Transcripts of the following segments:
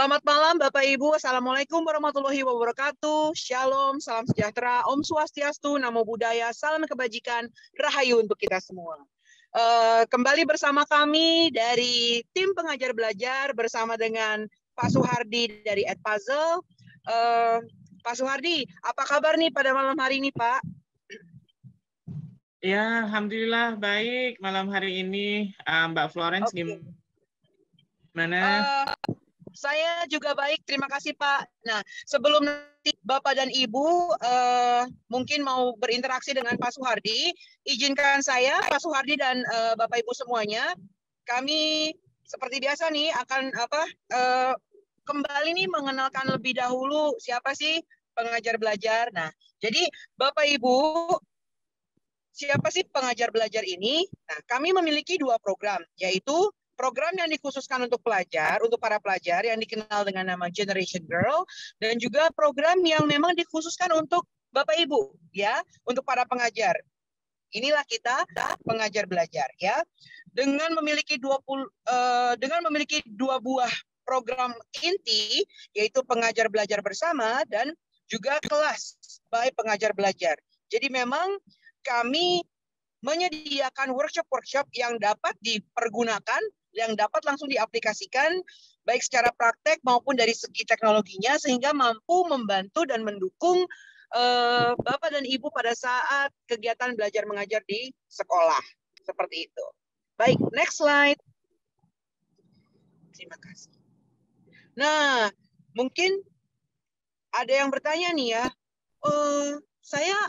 Selamat malam Bapak Ibu, Assalamualaikum warahmatullahi wabarakatuh. Shalom, salam sejahtera, Om Swastiastu, Namo Buddhaya, salam kebajikan, rahayu untuk kita semua. Kembali bersama kami dari tim pengajar belajar bersama dengan Pak Suhardi dari Edpuzzle. Pak Suhardi, apa kabar nih pada malam hari ini Pak? Ya, alhamdulillah baik malam hari ini. Mbak Florence gimana? Saya juga baik, terima kasih Pak. Nah, sebelum nanti Bapak dan Ibu mungkin mau berinteraksi dengan Pak Suhardi, izinkan saya, Pak Suhardi dan Bapak Ibu semuanya, kami seperti biasa nih akan kembali nih mengenalkan lebih dahulu siapa sih pengajar belajar. Nah, jadi Bapak Ibu, siapa sih pengajar belajar ini? Nah, kami memiliki dua program, yaitu program yang dikhususkan untuk pelajar, untuk para pelajar yang dikenal dengan nama Generation Girl, dan juga program yang memang dikhususkan untuk Bapak Ibu, ya, untuk para pengajar. Inilah kita pengajar belajar, ya. Dengan memiliki dua buah program inti, yaitu pengajar belajar bersama dan juga kelas by pengajar belajar. Jadi memang kami menyediakan workshop-workshop yang dapat dipergunakan, yang dapat langsung diaplikasikan baik secara praktek maupun dari segi teknologinya sehingga mampu membantu dan mendukung Bapak dan Ibu pada saat kegiatan belajar mengajar di sekolah. Seperti itu. Baik, next slide. Terima kasih. Nah, mungkin ada yang bertanya nih ya, saya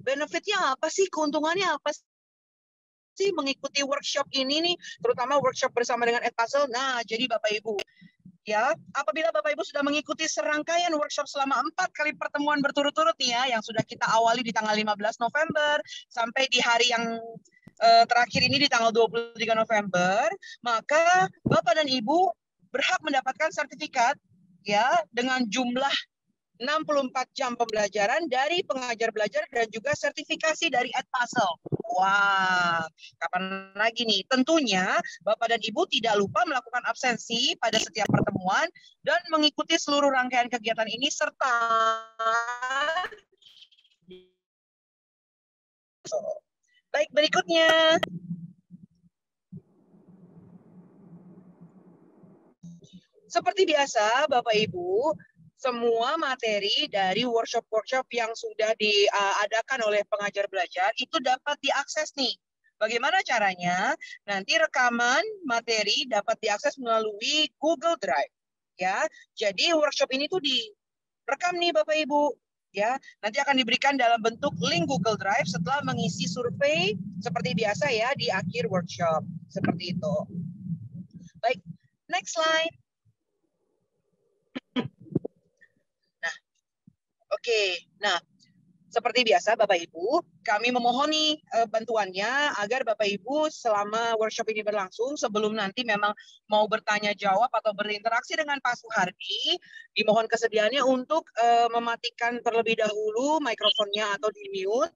benefitnya apa sih, keuntungannya apa sih mengikuti workshop ini nih, terutama workshop bersama dengan Edpuzzle. Nah, jadi Bapak Ibu, ya, apabila Bapak Ibu sudah mengikuti serangkaian workshop selama 4 kali pertemuan berturut-turut nih ya, yang sudah kita awali di tanggal 15 November sampai di hari yang terakhir ini di tanggal 23 November, maka Bapak dan Ibu berhak mendapatkan sertifikat ya dengan jumlah 64 jam pembelajaran dari pengajar belajar dan juga sertifikasi dari Edpuzzle. Wah, kapan lagi nih? Tentunya Bapak dan Ibu tidak lupa melakukan absensi pada setiap pertemuan dan mengikuti seluruh rangkaian kegiatan ini serta baik, berikutnya. Seperti biasa, Bapak Ibu, semua materi dari workshop-workshop yang sudah diadakan oleh pengajar belajar itu dapat diakses nih. Bagaimana caranya? Nanti rekaman materi dapat diakses melalui Google Drive. Ya, jadi workshop ini tuh direkam nih Bapak Ibu. Ya, nanti akan diberikan dalam bentuk link Google Drive setelah mengisi survei seperti biasa ya di akhir workshop. Seperti itu. Baik, next slide. Oke, nah seperti biasa Bapak Ibu, kami memohoni bantuannya agar Bapak Ibu selama workshop ini berlangsung, sebelum nanti memang mau bertanya jawab atau berinteraksi dengan Pak Suhardi, dimohon kesediaannya untuk mematikan terlebih dahulu mikrofonnya atau di mute,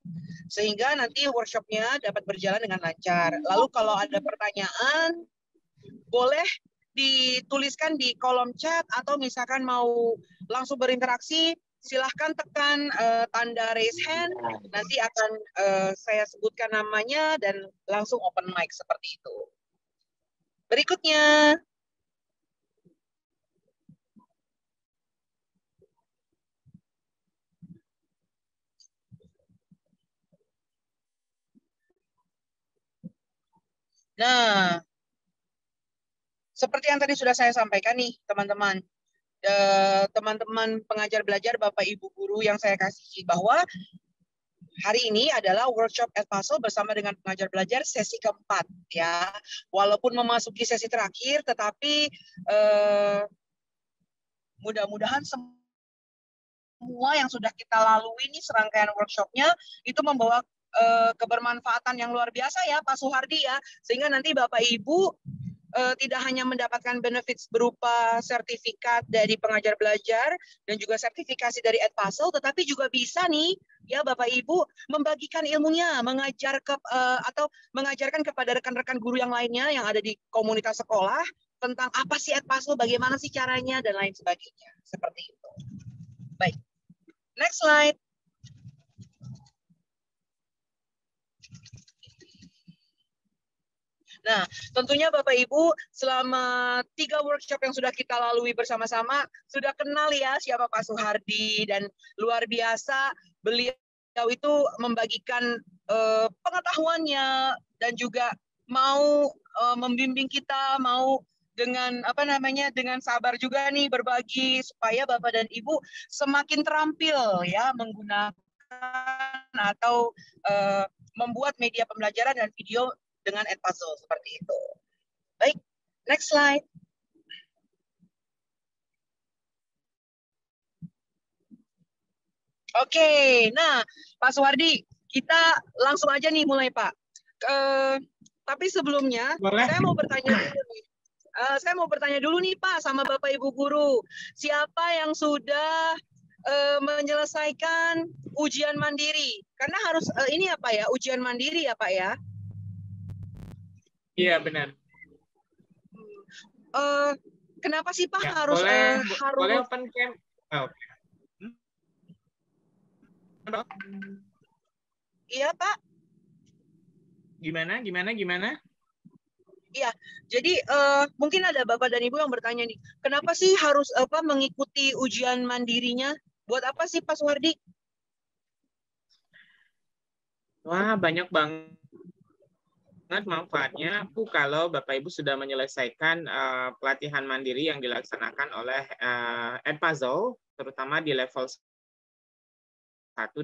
sehingga nanti workshopnya dapat berjalan dengan lancar. Lalu kalau ada pertanyaan, boleh dituliskan di kolom chat atau misalkan mau langsung berinteraksi, silahkan tekan tanda raise hand, nanti akan saya sebutkan namanya dan langsung open mic seperti itu. Berikutnya. Nah, seperti yang tadi sudah saya sampaikan nih, teman-teman. Teman-teman pengajar belajar, Bapak Ibu guru yang saya kasih, bahwa hari ini adalah workshop Edpuzzle bersama dengan pengajar belajar sesi keempat ya. Walaupun memasuki sesi terakhir, tetapi mudah-mudahan semua yang sudah kita lalui ini serangkaian workshopnya itu membawa kebermanfaatan yang luar biasa ya Pak Suhardi ya, sehingga nanti Bapak Ibu tidak hanya mendapatkan benefits berupa sertifikat dari pengajar belajar dan juga sertifikasi dari Edpuzzle, tetapi juga bisa nih ya Bapak Ibu membagikan ilmunya, atau mengajarkan kepada rekan-rekan guru yang lainnya yang ada di komunitas sekolah tentang apa sih Edpuzzle, bagaimana sih caranya dan lain sebagainya. Seperti itu. Baik. Next slide. Nah, tentunya Bapak Ibu selama 3 workshop yang sudah kita lalui bersama-sama sudah kenal ya siapa Pak Suhardi, dan luar biasa beliau itu membagikan pengetahuannya dan juga mau membimbing kita, mau dengan dengan sabar juga nih berbagi supaya Bapak dan Ibu semakin terampil ya menggunakan atau membuat media pembelajaran dan video dengan Edpuzzle seperti itu. Baik, next slide. Oke, nah Pak Suhardi, kita langsung aja nih mulai Pak. Tapi sebelumnya, saya mau bertanya dulu nih. Saya mau bertanya dulu nih Pak sama Bapak Ibu guru, siapa yang sudah menyelesaikan ujian mandiri? Karena harus ini apa ya, ujian mandiri ya Pak ya? Iya benar. Kenapa sih Pak ya, harus boleh open cam? Oh. Iya Pak. Gimana? Iya, jadi mungkin ada Bapak dan Ibu yang bertanya nih, kenapa sih harus mengikuti ujian mandirinya? Buat apa sih Pak Suhardi? Wah, banyak banget manfaatnya kalau Bapak Ibu sudah menyelesaikan pelatihan mandiri yang dilaksanakan oleh Edpuzzle, terutama di level 1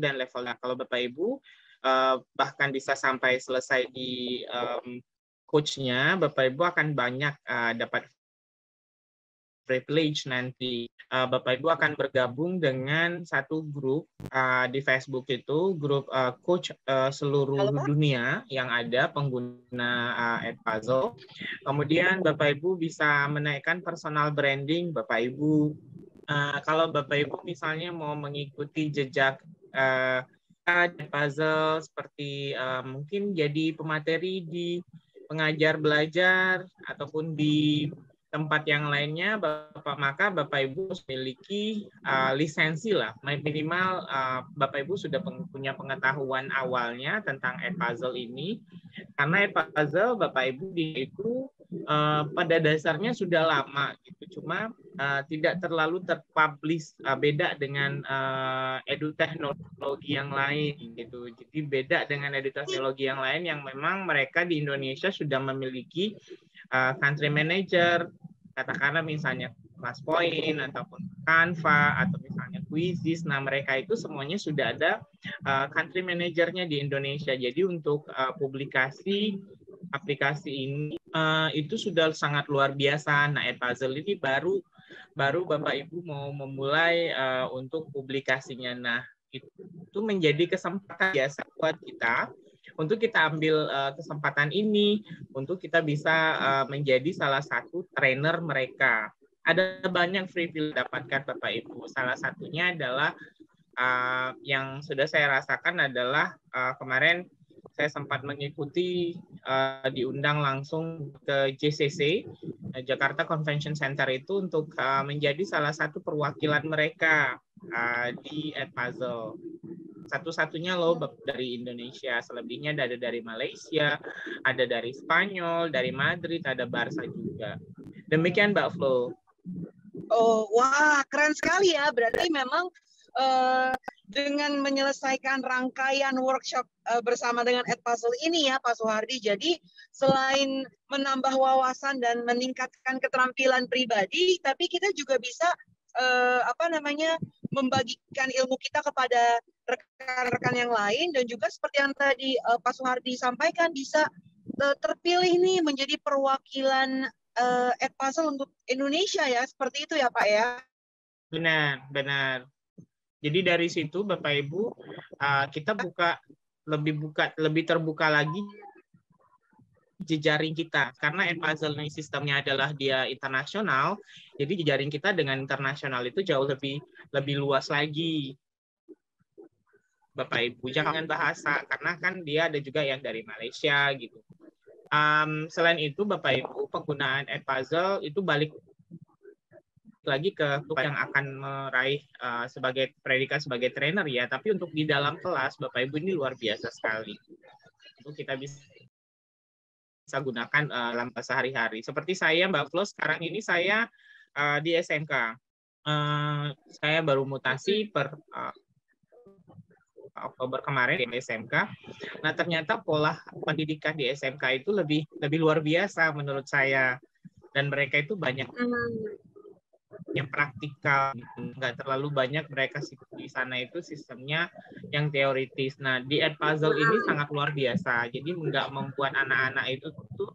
dan level 2. Kalau Bapak Ibu bahkan bisa sampai selesai di coach-nya, Bapak Ibu akan banyak dapat privilege nanti. Bapak Ibu akan bergabung dengan satu grup di Facebook, itu grup coach seluruh dunia yang ada pengguna Edpuzzle. Kemudian Bapak Ibu bisa menaikkan personal branding Bapak Ibu. Kalau Bapak Ibu misalnya mau mengikuti jejak Edpuzzle seperti mungkin jadi pemateri di pengajar belajar ataupun di tempat yang lainnya, maka Bapak Ibu memiliki lisensi lah, minimal Bapak Ibu sudah punya pengetahuan awalnya tentang Edpuzzle ini, karena Edpuzzle Bapak Ibu itu pada dasarnya sudah lama gitu, cuma tidak terlalu terpublish, beda dengan eduteknologi yang lain gitu. Jadi beda dengan eduteknologi yang lain yang memang mereka di Indonesia sudah memiliki country manager, katakanlah misalnya ClassPoint ataupun Canva atau misalnya Quizizz. Nah, mereka itu semuanya sudah ada country manajernya di Indonesia. Jadi untuk publikasi aplikasi ini itu sudah sangat luar biasa. Nah, Edpuzzle ini baru Bapak Ibu mau memulai untuk publikasinya. Nah, itu menjadi kesempatan biasa buat kita untuk kita ambil kesempatan ini untuk kita bisa menjadi salah satu trainer mereka. Ada banyak free will dapatkan Bapak Ibu. Salah satunya adalah yang sudah saya rasakan adalah kemarin saya sempat mengikuti diundang langsung ke JCC, Jakarta Convention Center, itu untuk menjadi salah satu perwakilan mereka di Edpuzzle. Satu-satunya loh dari Indonesia, selebihnya ada dari Malaysia, ada dari Spanyol, dari Madrid, ada Barca juga. Demikian Mbak Flo. Oh, wah, keren sekali ya. Berarti memang dengan menyelesaikan rangkaian workshop bersama dengan Edpuzzle ini ya Pak Suhardi, jadi selain menambah wawasan dan meningkatkan keterampilan pribadi, tapi kita juga bisa membagikan ilmu kita kepada rekan-rekan yang lain, dan juga seperti yang tadi Pak Suhardi sampaikan, bisa terpilih nih menjadi perwakilan Edpuzzle untuk Indonesia ya, seperti itu ya Pak ya? Benar. Jadi dari situ Bapak Ibu kita lebih terbuka lagi jejaring kita, karena Edpuzzle ini sistemnya adalah dia internasional, jadi jejaring kita dengan internasional itu jauh lebih luas lagi. Bapak Ibu, jangan bahasa, karena kan dia ada juga yang dari Malaysia gitu. Selain itu Bapak Ibu, penggunaan Edpuzzle itu balik lagi ke yang akan meraih sebagai predikat sebagai trainer ya, tapi untuk di dalam kelas Bapak Ibu ini luar biasa sekali. Itu kita bisa gunakan dalam sehari-hari. Seperti saya Mbak Flo, sekarang ini saya di SMK. Saya baru mutasi per Oktober kemarin di SMK. Nah, ternyata pola pendidikan di SMK itu lebih luar biasa menurut saya. Dan mereka itu banyak yang praktikal, nggak terlalu banyak mereka di sana itu sistemnya yang teoritis. Nah, di Edpuzzle ini sangat luar biasa. Jadi nggak membuat anak-anak itu tuh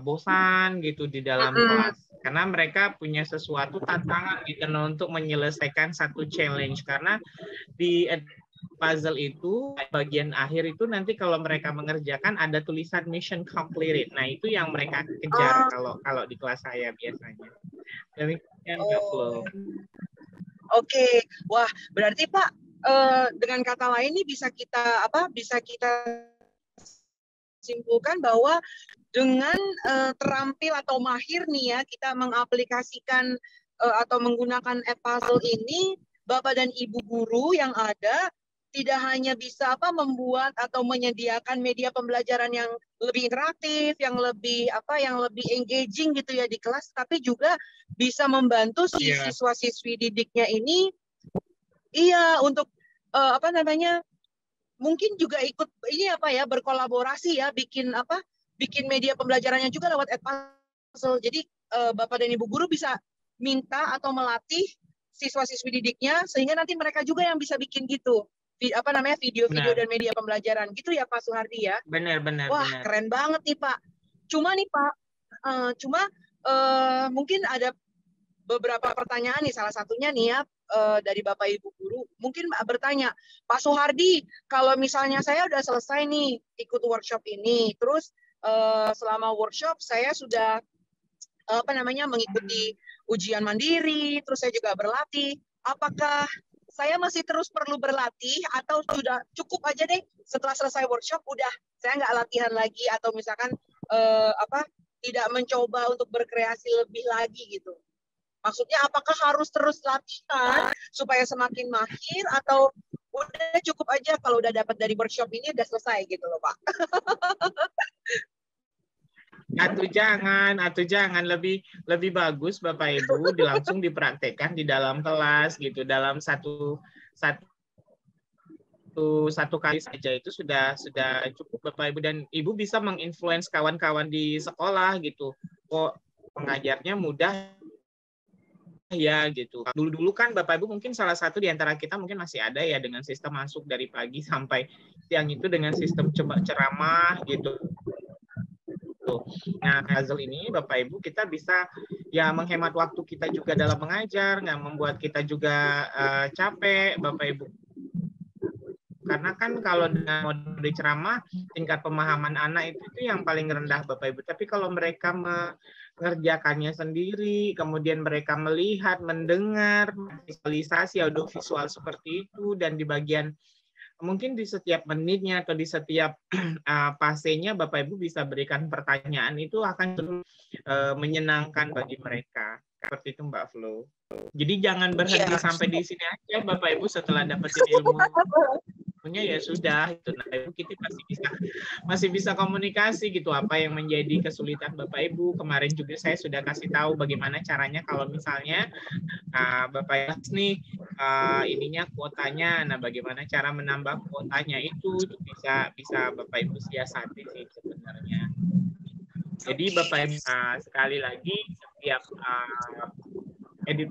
bosan gitu di dalam kelas. Karena mereka punya sesuatu tantangan gitu untuk menyelesaikan satu challenge. Karena di puzzle itu bagian akhir itu nanti kalau mereka mengerjakan ada tulisan mission completed. Nah, itu yang mereka kejar kalau di kelas saya biasanya. Demikian Kak Flo. Oke. Wah, berarti Pak dengan kata lain ini bisa kita simpulkan bahwa dengan terampil atau mahir nih ya kita mengaplikasikan atau menggunakan Edpuzzle ini, Bapak dan Ibu guru yang ada tidak hanya bisa membuat atau menyediakan media pembelajaran yang lebih interaktif, yang lebih engaging gitu ya di kelas, tapi juga bisa membantu si siswa-siswi didiknya ini untuk mungkin juga ikut berkolaborasi ya, bikin media pembelajarannya juga lewat Edpuzzle. Jadi Bapak dan Ibu guru bisa minta atau melatih siswa-siswi didiknya sehingga nanti mereka juga yang bisa bikin gitu. Video-video dan media pembelajaran gitu ya Pak Suhardi ya. Benar. Wah, keren banget nih Pak. Cuma nih Pak, mungkin ada beberapa pertanyaan nih, salah satunya nih ya dari Bapak Ibu guru, mungkin bertanya, Pak Suhardi, kalau misalnya saya udah selesai nih ikut workshop ini, terus selama workshop saya sudah mengikuti ujian mandiri, terus saya juga berlatih, apakah saya masih terus perlu berlatih atau sudah cukup aja deh setelah selesai workshop udah saya nggak latihan lagi atau misalkan tidak mencoba untuk berkreasi lebih lagi gitu? Maksudnya apakah harus terus latihan supaya semakin mahir atau udah cukup aja kalau udah dapat dari workshop ini udah selesai gitu loh Pak? Atau jangan lebih bagus Bapak Ibu langsung dipraktekkan di dalam kelas gitu, dalam satu kali saja itu sudah cukup Bapak Ibu, dan Ibu bisa menginfluence kawan-kawan di sekolah gitu. Kok pengajarnya mudah ya gitu. Dulu kan Bapak Ibu mungkin salah satu di antara kita mungkin masih ada ya dengan sistem masuk dari pagi sampai siang itu dengan sistem ceramah gitu. Nah, puzzle ini Bapak Ibu kita bisa ya menghemat waktu kita juga dalam mengajar, nggak membuat kita juga capek Bapak Ibu. Karena kan kalau dengan mode ceramah tingkat pemahaman anak itu yang paling rendah Bapak Ibu. Tapi kalau mereka mengerjakannya sendiri, kemudian mereka melihat, mendengar, visualisasi audiovisual seperti itu, dan di bagian mungkin di setiap menitnya atau di setiap fasenya Bapak Ibu bisa berikan pertanyaan, itu akan menyenangkan bagi mereka. Seperti itu Mbak Flo. Jadi jangan berhenti sampai di sini aja Bapak Ibu setelah dapetin ilmu. Ya sudah itu. Nah, Ibu kita masih bisa komunikasi gitu, apa yang menjadi kesulitan Bapak Ibu. Kemarin juga saya sudah kasih tahu bagaimana caranya kalau misalnya Bapak Ibu nih ininya kuotanya, nah bagaimana cara menambah kuotanya itu bisa Bapak Ibu siasati sih sebenarnya. Jadi Bapak Ibu sekali lagi setiap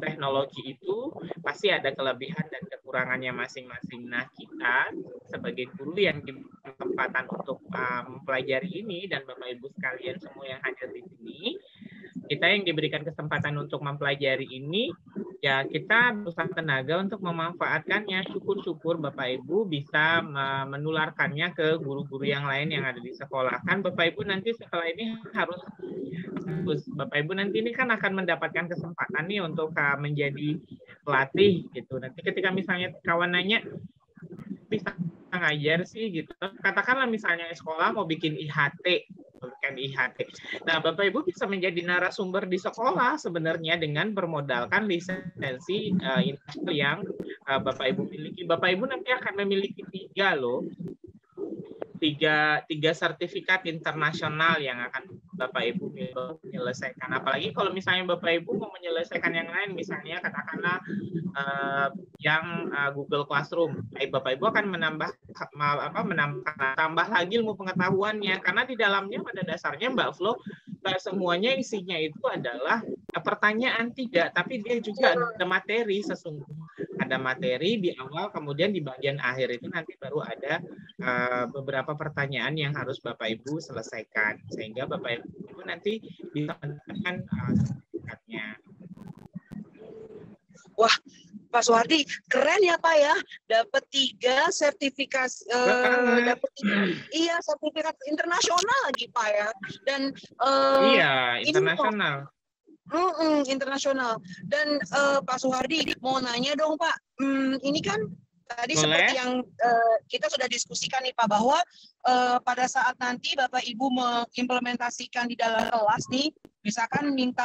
teknologi itu pasti ada kelebihan dan kekurangannya masing-masing. Nah, kita sebagai guru yang diberi kesempatan untuk mempelajari ini, dan Bapak Ibu sekalian semua yang hadir di sini, kita yang diberikan kesempatan untuk mempelajari ini, ya kita berusaha tenaga untuk memanfaatkannya. Syukur-syukur Bapak Ibu bisa menularkannya ke guru-guru yang lain yang ada di sekolah. Kan Bapak Ibu nanti setelah ini harus Bapak Ibu nanti ini kan akan mendapatkan kesempatan nih untuk menjadi pelatih gitu. Nanti ketika misalnya kawan nanya, bisa ngajar sih gitu. Katakanlah misalnya sekolah mau bikin IHT, bukan IHT. Nah, Bapak Ibu bisa menjadi narasumber di sekolah sebenarnya dengan bermodalkan lisensi internasional yang Bapak Ibu miliki. Bapak Ibu nanti akan memiliki 3 loh. Tiga sertifikat internasional yang akan Bapak Ibu menyelesaikan. Apalagi kalau misalnya Bapak Ibu mau menyelesaikan yang lain, misalnya katakanlah yang Google Classroom, Bapak Ibu akan tambah lagi ilmu pengetahuannya, karena di dalamnya pada dasarnya Mbak Flo semuanya isinya itu adalah pertanyaan tidak, tapi dia juga ada materi sesungguhnya. Ada materi di awal, kemudian di bagian akhir itu nanti baru ada beberapa pertanyaan yang harus Bapak Ibu selesaikan, sehingga Bapak Ibu nanti bisa mendapatkan sertifikatnya. Wah, Pak Suhardi, keren ya Pak ya, dapat 3 sertifikasi, dapat 3, sertifikat internasional lagi Pak ya, dan iya internasional. Internasional. Dan Pak Suhardi mau nanya dong Pak, ini kan tadi Boleh? seperti yang kita sudah diskusikan nih Pak, bahwa pada saat nanti Bapak Ibu mengimplementasikan di dalam kelas nih, misalkan minta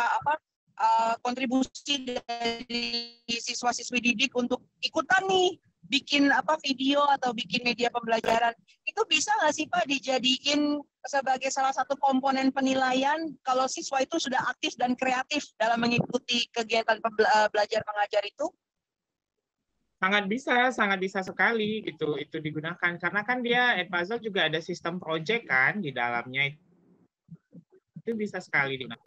kontribusi dari siswa-siswi didik untuk ikutan nih bikin video atau bikin media pembelajaran, itu bisa nggak sih Pak dijadiin sebagai salah satu komponen penilaian kalau siswa itu sudah aktif dan kreatif dalam mengikuti kegiatan belajar mengajar itu? Sangat bisa sekali gitu itu digunakan, karena kan dia Edpuzzle juga ada sistem project kan di dalamnya, itu bisa sekali digunakan.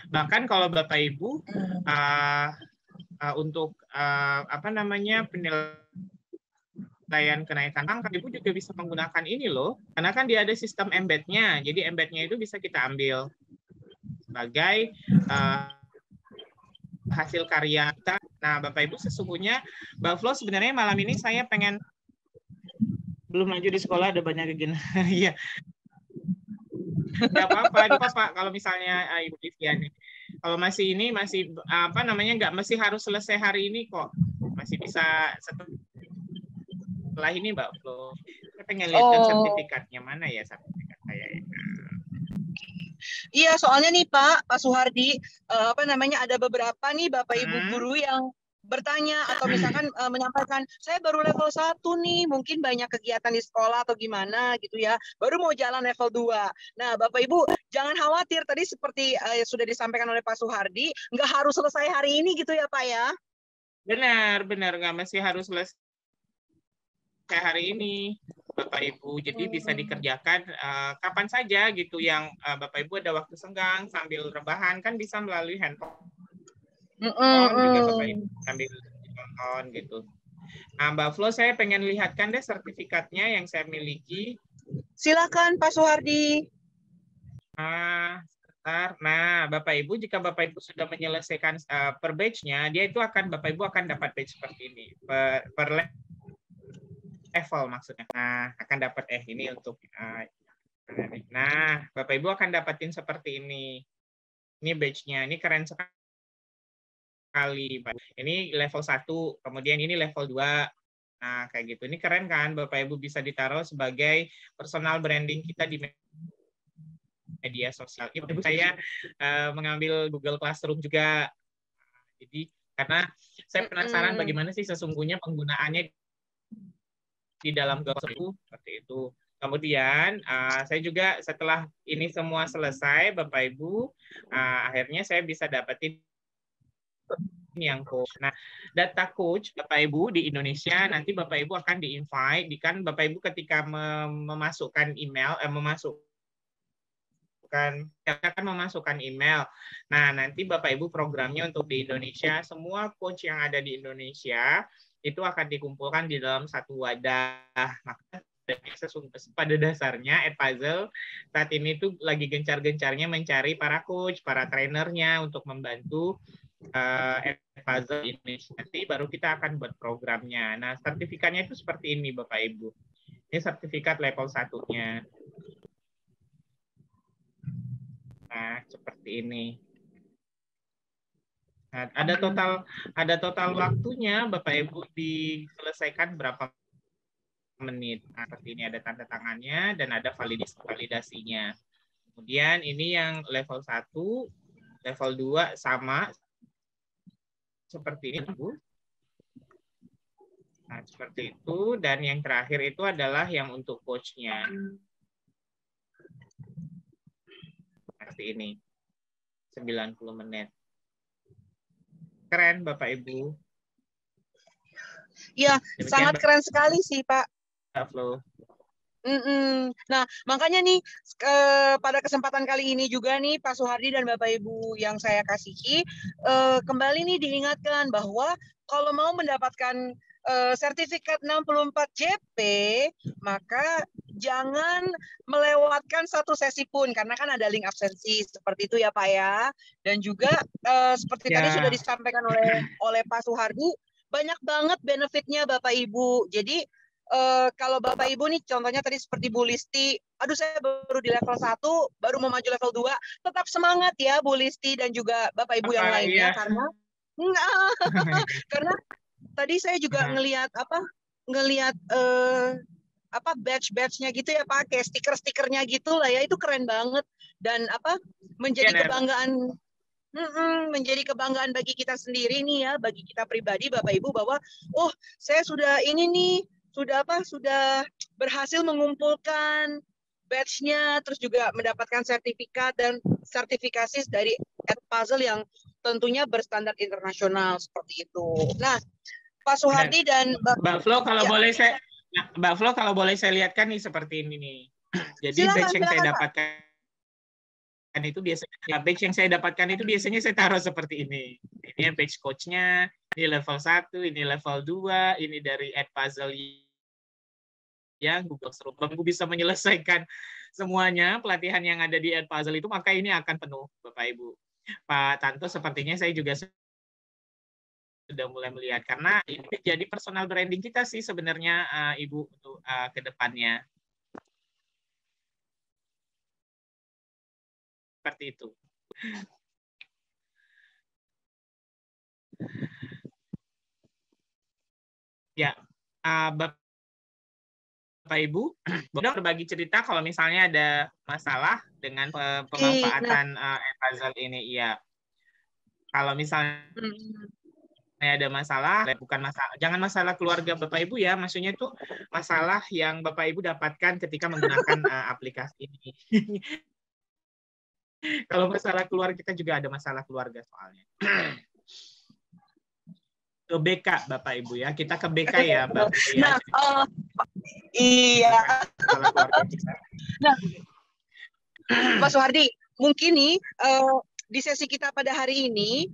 Bahkan kalau Bapak Ibu untuk penilaian kenaikan angka, Ibu juga bisa menggunakan ini loh, karena kan dia ada sistem embed-nya. Jadi embed-nya itu bisa kita ambil sebagai hasil karya kita. Nah, Bapak Ibu sesungguhnya Mbak Flo sebenarnya malam ini saya pengen belum maju di sekolah, ada banyak kegiatan. Iya. Nggak apa-apa kalau misalnya Ibu Vivian. Kalau masih nggak mesti harus selesai hari ini kok. Masih bisa setelah ini Mbak Flo. Saya pengen lihatkan sertifikatnya, mana ya sertifikat saya ya. Iya, soalnya nih Pak Suhardi, ada beberapa nih Bapak Ibu guru yang bertanya atau misalkan menyampaikan, saya baru level 1 nih, mungkin banyak kegiatan di sekolah atau gimana gitu ya, baru mau jalan level 2. Nah, Bapak Ibu jangan khawatir, tadi seperti sudah disampaikan oleh Pak Suhardi, nggak harus selesai hari ini gitu ya Pak ya? Benar, nggak mesti harus selesai hari ini Bapak Ibu, jadi bisa dikerjakan kapan saja gitu, yang Bapak Ibu ada waktu senggang sambil rebahan kan bisa melalui handphone. Juga Bapak Ibu sambil nonton gitu. Nah, Mbak Flo, saya pengen lihatkan deh sertifikatnya yang saya miliki. Silakan Pak Suhardi. Nah, Bapak Ibu, jika Bapak Ibu sudah menyelesaikan per batch-nya, dia itu Bapak Ibu akan dapat batch seperti ini per level maksudnya. Nah, akan dapat ini untuk nah, Bapak Ibu akan dapatin seperti ini. Ini batch-nya, ini keren sekali. Ini level 1, kemudian ini level 2. Nah, kayak gitu. Ini keren kan? Bapak Ibu bisa ditaruh sebagai personal branding kita di media sosial. Ibu saya mengambil Google Classroom juga. Jadi karena saya penasaran bagaimana sih sesungguhnya penggunaannya di dalam Google Classroom seperti itu. Kemudian saya juga setelah ini semua selesai, Bapak Ibu, akhirnya saya bisa dapetin yang coach. Nah, data coach Bapak Ibu di Indonesia nanti Bapak Ibu akan di-invite, kan Bapak Ibu ketika memasukkan email, memasukkan email. Nah, nanti Bapak Ibu programnya untuk di Indonesia, semua coach yang ada di Indonesia itu akan dikumpulkan di dalam satu wadah. Maka pada dasarnya Edpuzzle saat ini tuh lagi gencar-gencarnya mencari para coach, para trainernya untuk membantu Edpuzzle ini. Nanti baru kita akan buat programnya. Nah, sertifikatnya itu seperti ini Bapak Ibu. Ini sertifikat level 1-nya. Nah, seperti ini. Nah, ada total waktunya Bapak Ibu diselesaikan berapa menit. Nah, seperti ini ada tanda tangannya dan ada validasinya. Kemudian ini yang level 1, level 2 sama seperti ini, Bu. Nah, seperti itu. Dan yang terakhir itu adalah yang untuk coach-nya. Seperti ini. 90 menit. Keren, Bapak Ibu. Ya, Demikian, sangat keren sekali sih, Pak. Flo. Nah, makanya nih pada kesempatan kali ini juga nih Pak Soehardi dan Bapak Ibu yang saya kasihi, kembali nih diingatkan bahwa kalau mau mendapatkan sertifikat 64 JP, maka jangan melewatkan satu sesi pun, karena kan ada link absensi, seperti itu ya Pak ya. Dan juga seperti tadi sudah disampaikan oleh Pak Soehardi, banyak banget benefitnya Bapak Ibu. Jadi kalau Bapak Ibu nih contohnya tadi seperti Bu Listi, aduh saya baru di level 1, baru mau maju level 2, tetap semangat ya Bu Listi dan juga Bapak Ibu yang lainnya, karena tadi saya juga ngelihat badge-badge-nya gitu ya Pak, kayak stiker-stikernya gitu lah ya, itu keren banget dan menjadi kebanggaan bagi kita sendiri nih ya, bagi kita pribadi Bapak Ibu, bahwa oh saya sudah ini nih, sudah berhasil mengumpulkan badge-nya, terus juga mendapatkan sertifikat dan sertifikasi dari Edpuzzle yang tentunya berstandar internasional seperti itu. Nah, Pak Soehardi dan Mbak Flo, kalau boleh saya lihatkan nih seperti ini nih. Jadi badge yang saya dapatkan itu biasanya saya taruh seperti ini. Ini badge coach-nya, ini level 1, ini level 2, ini dari Edpuzzle yang Google Serubang bisa menyelesaikan semuanya pelatihan yang ada di Edpuzzle itu, maka ini akan penuh Bapak Ibu. Pak Tanto, sepertinya saya juga sudah mulai melihat, karena ini jadi personal branding kita sih sebenarnya Ibu untuk ke depannya. Seperti itu. Ya, Bapak Ibu, boleh berbagi cerita kalau misalnya ada masalah dengan pemanfaatan Edpuzzle ini. Iya. Kalau misalnya ada masalah, bukan masalah, jangan masalah keluarga Bapak Ibu ya, maksudnya itu masalah yang Bapak Ibu dapatkan ketika menggunakan aplikasi ini. Kalau masalah keluarga, kita juga ada masalah keluarga soalnya. Ke BK Bapak Ibu ya, kita ke BK ya Bapak Ibu ya. Iya. Nah, Pak Soehardi, mungkin nih di sesi kita pada hari ini,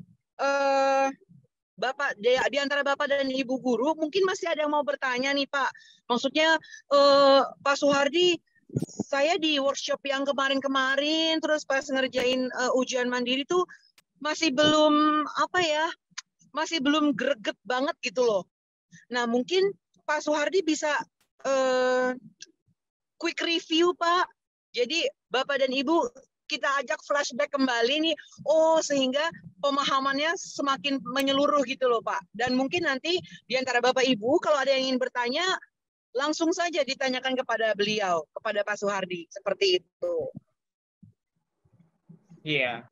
Bapak di antara Bapak dan Ibu guru mungkin masih ada yang mau bertanya nih Pak. Maksudnya Pak Soehardi, saya di workshop yang kemarin-kemarin terus pas ngerjain ujian mandiri tuh masih belum masih belum greget banget gitu loh. Nah, mungkin Pak Soehardi bisa quick review Pak. Jadi Bapak dan Ibu kita ajak flashback kembali nih, sehingga pemahamannya semakin menyeluruh gitu loh Pak. Dan mungkin nanti di antara Bapak Ibu kalau ada yang ingin bertanya, langsung saja ditanyakan kepada beliau, kepada Pak Soehardi, seperti itu. Iya.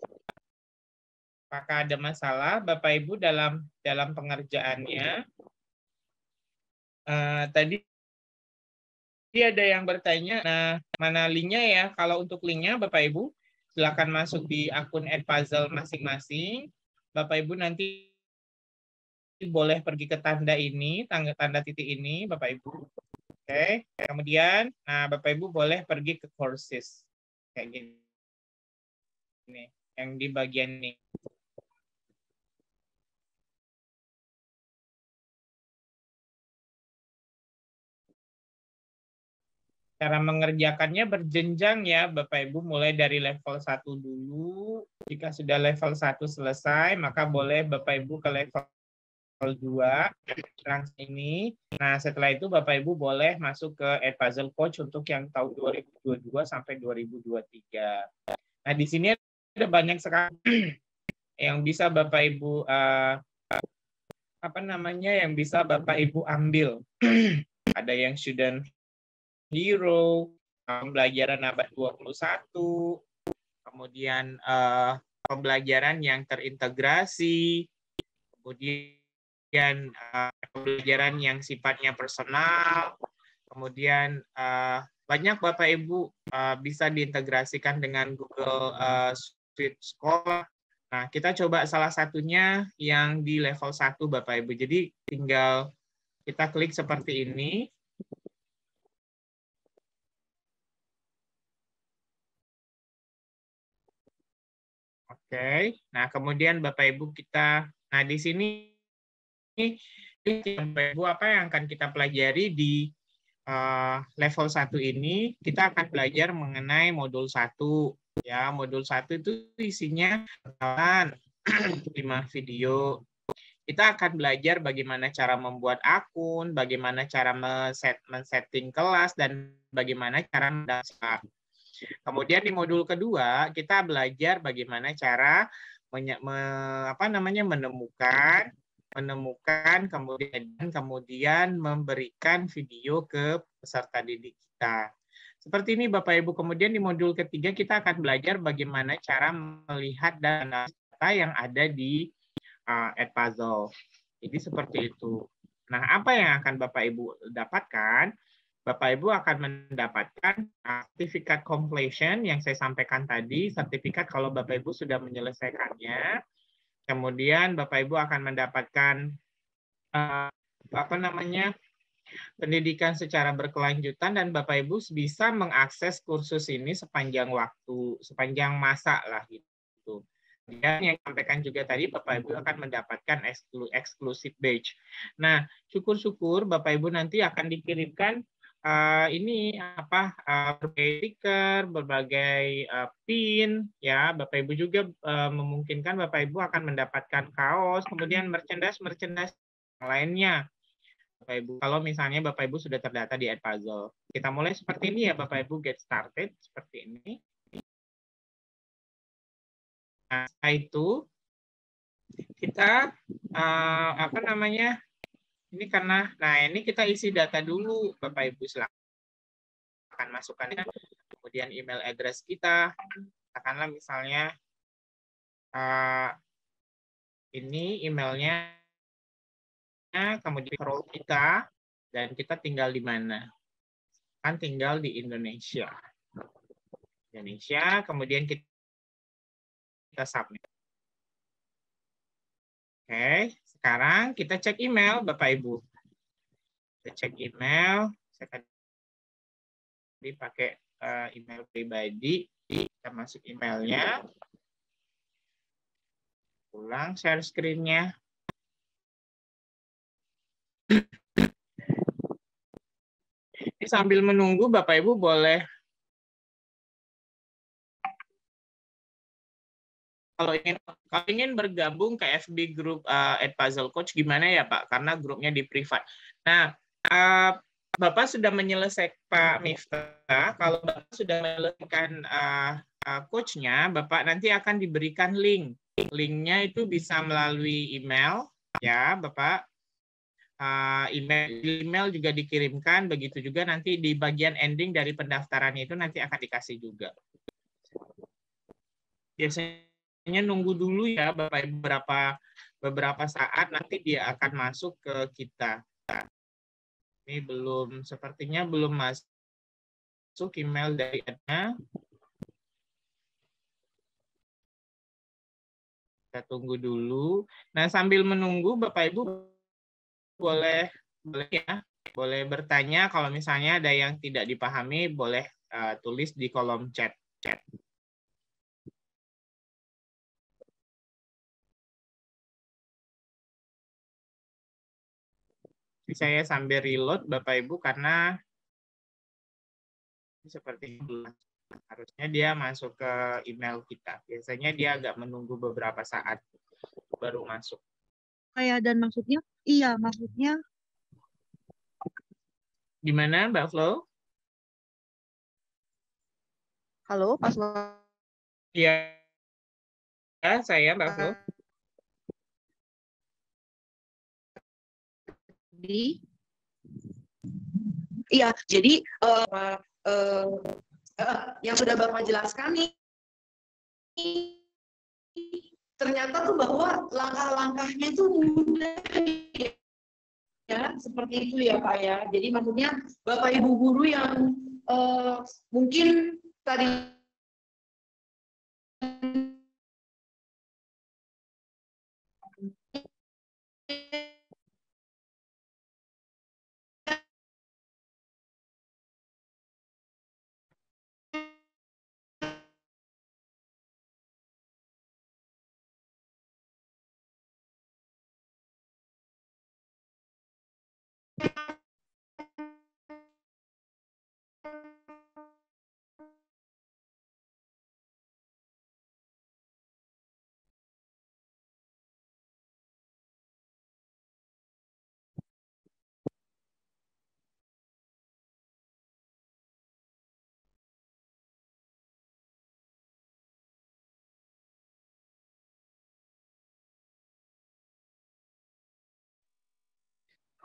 Apakah ada masalah Bapak Ibu dalam pengerjaannya? Tadi ada yang bertanya, nah mana linknya ya? Kalau untuk linknya Bapak Ibu silakan masuk di akun Edpuzzle masing-masing. Bapak Ibu nanti boleh pergi ke tanda ini, tanda titik ini, Bapak Ibu. Oke. Kemudian, nah Bapak Ibu boleh pergi ke courses kayak gini. Ini yang di bagian ini. Cara mengerjakannya berjenjang ya Bapak Ibu, mulai dari level 1 dulu. Jika sudah level 1 selesai, maka boleh Bapak Ibu ke level 2 ini. Nah, setelah itu Bapak Ibu boleh masuk ke Edpuzzle Coach untuk yang tahun 2022 sampai 2023. Nah, di sini ada banyak sekali yang bisa Bapak Ibu yang bisa Bapak Ibu ambil. Ada yang student hero, pembelajaran abad 21, kemudian pembelajaran yang terintegrasi, kemudian pembelajaran yang sifatnya personal, kemudian banyak Bapak Ibu bisa diintegrasikan dengan Google Suite Sekolah. Nah, kita coba salah satunya yang di level 1 Bapak Ibu. Jadi tinggal kita klik seperti ini. Oke. Nah, kemudian Bapak Ibu di sini Bapak Ibu apa yang akan kita pelajari di level 1 ini, kita akan belajar mengenai modul 1. Ya, modul 1 itu isinya 5 video. Kita akan belajar bagaimana cara membuat akun, bagaimana cara men-setting kelas, dan bagaimana cara mendaftar. Kemudian di modul kedua, kita belajar bagaimana cara menemukan kemudian memberikan video ke peserta didik kita. Seperti ini Bapak Ibu. Kemudian di modul ketiga kita akan belajar bagaimana cara melihat data yang ada di Edpuzzle. Jadi seperti itu. Nah, apa yang akan Bapak Ibu dapatkan? Bapak Ibu akan mendapatkan sertifikat completion yang saya sampaikan tadi, sertifikat kalau Bapak Ibu sudah menyelesaikannya. Kemudian Bapak Ibu akan mendapatkan pendidikan secara berkelanjutan, dan Bapak Ibu bisa mengakses kursus ini sepanjang waktu, sepanjang masa lah gitu. Dan yang sampaikan juga tadi, Bapak Ibu akan mendapatkan eksklusif badge. Nah, syukur-syukur Bapak Ibu nanti akan dikirimkan berbagai stiker, berbagai pin, ya. Bapak Ibu juga memungkinkan Bapak Ibu akan mendapatkan kaos, kemudian merchandise lainnya. Bapak Ibu, kalau misalnya Bapak Ibu sudah terdata di Edpuzzle. Kita mulai seperti ini ya Bapak Ibu, get started seperti ini. Nah, setelah itu kita ini kita isi data dulu Bapak Ibu, silakan masukkan kemudian email address kita, katakanlah misalnya ini emailnya, kemudian role kita, dan kita tinggal di mana, kan tinggal di Indonesia, kemudian kita submit. Oke, sekarang kita cek email Bapak Ibu. Kita cek email, saya tadi pakai email pribadi, kita masuk emailnya, ulang share screen-nya. Ini sambil menunggu Bapak Ibu boleh kalau ingin bergabung ke FB grup Edpuzzle Coach gimana ya Pak? Karena grupnya di privat. Nah, Bapak sudah menyelesaikan Pak Miftah. Kalau Bapak sudah menyelesaikan coachnya, Bapak nanti akan diberikan link. Linknya itu bisa melalui email, ya Bapak. Email juga dikirimkan. Begitu juga nanti di bagian ending dari pendaftarannya itu nanti akan dikasih juga. Biasanya nunggu dulu ya Bapak Ibu beberapa saat, nanti dia akan masuk ke kita. Ini sepertinya belum masuk email dari Edna. Kita tunggu dulu. Nah, sambil menunggu Bapak Ibu boleh bertanya. Kalau misalnya ada yang tidak dipahami, boleh tulis di kolom chat. Saya sambil reload Bapak Ibu karena seperti itu. Harusnya dia masuk ke email kita. Biasanya dia agak menunggu beberapa saat baru masuk. Dan maksudnya? Iya, maksudnya. Gimana Mbak Flo? Halo, Pak Flo. Iya. saya Mbak Flo. Iya, jadi yang sudah Bapak jelaskan nih, ternyata tuh bahwa langkah-langkahnya itu mudah ya, seperti itu ya Pak ya. Jadi maksudnya Bapak Ibu guru yang mungkin tadi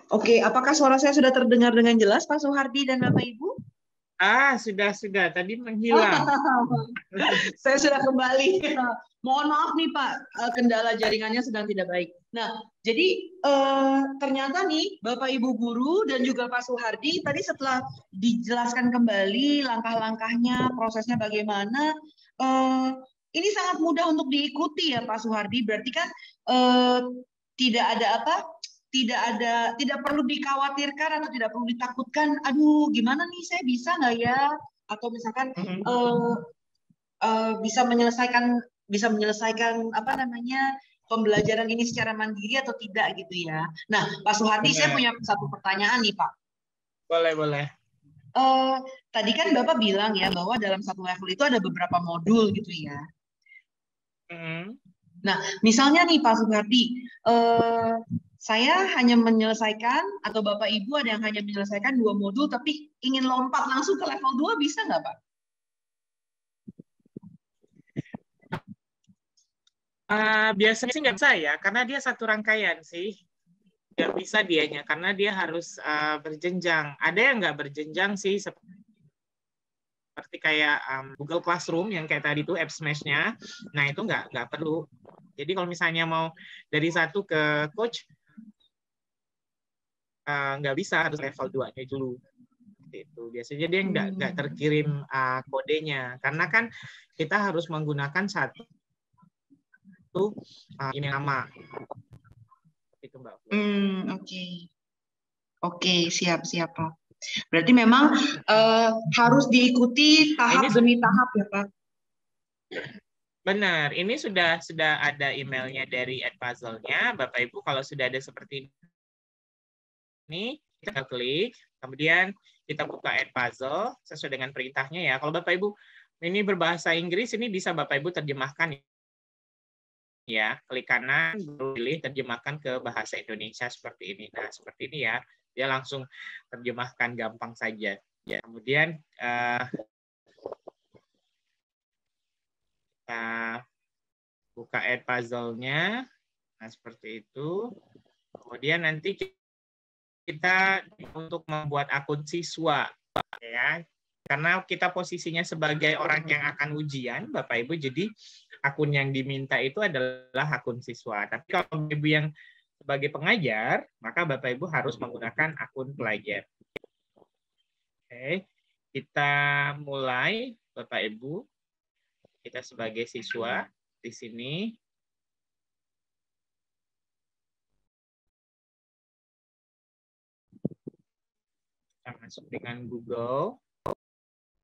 Oke, apakah suara saya sudah terdengar dengan jelas, Pak Soehardi dan Bapak Ibu? Sudah. Tadi menghilang. Saya sudah kembali. Mohon maaf nih Pak, kendala jaringannya sedang tidak baik. Nah, jadi ternyata nih Bapak Ibu guru dan juga Pak Soehardi tadi setelah dijelaskan kembali langkah-langkahnya, prosesnya bagaimana, ini sangat mudah untuk diikuti ya Pak Soehardi. Berarti kan tidak ada tidak perlu dikhawatirkan atau tidak perlu ditakutkan. Aduh, gimana nih saya bisa nggak ya? Atau misalkan bisa menyelesaikan apa namanya pembelajaran ini secara mandiri atau tidak gitu ya. Nah, Pak Soehardi, saya punya satu pertanyaan nih Pak. Boleh. Tadi kan Bapak bilang ya bahwa dalam satu level itu ada beberapa modul gitu ya. Nah, misalnya nih Pak Soehardi, saya hanya menyelesaikan atau Bapak Ibu ada yang hanya menyelesaikan 2 modul tapi ingin lompat langsung ke level 2 bisa nggak Pak? Biasanya sih nggak bisa ya, karena dia satu rangkaian sih. Nggak bisa dianya, karena dia harus berjenjang. Ada yang nggak berjenjang sih, seperti kayak Google Classroom yang kayak tadi tuh app Smash-nya. Nah, itu nggak perlu. Jadi kalau misalnya mau dari 1 ke coach, nggak bisa, harus level 2-nya dulu. Itu biasanya dia nggak terkirim kodenya, karena kan kita harus menggunakan satu ini nama itu Mbak. Oke, siap Pak. Berarti memang harus diikuti tahap demi tahap ya Pak. Benar, ini sudah ada emailnya dari Edpuzzle-nya. Bapak Ibu kalau sudah ada seperti ini, kita klik, kemudian kita buka Edpuzzle sesuai dengan perintahnya ya. Kalau Bapak Ibu ini berbahasa Inggris, ini bisa Bapak Ibu terjemahkan ya. Klik kanan, pilih terjemahkan ke bahasa Indonesia seperti ini. Nah, seperti ini ya. Dia langsung terjemahkan gampang saja. Ya. Kemudian kita buka Edpuzzle-nya. Nah, seperti itu. Kemudian nanti kita untuk membuat akun siswa ya. Karena kita posisinya sebagai orang yang akan ujian, Bapak Ibu, jadi akun yang diminta itu adalah akun siswa. Tapi kalau Ibu yang sebagai pengajar, maka Bapak Ibu harus menggunakan akun pelajar. Oke, kita mulai Bapak Ibu. Kita sebagai siswa di sini. Kita masuk dengan Google.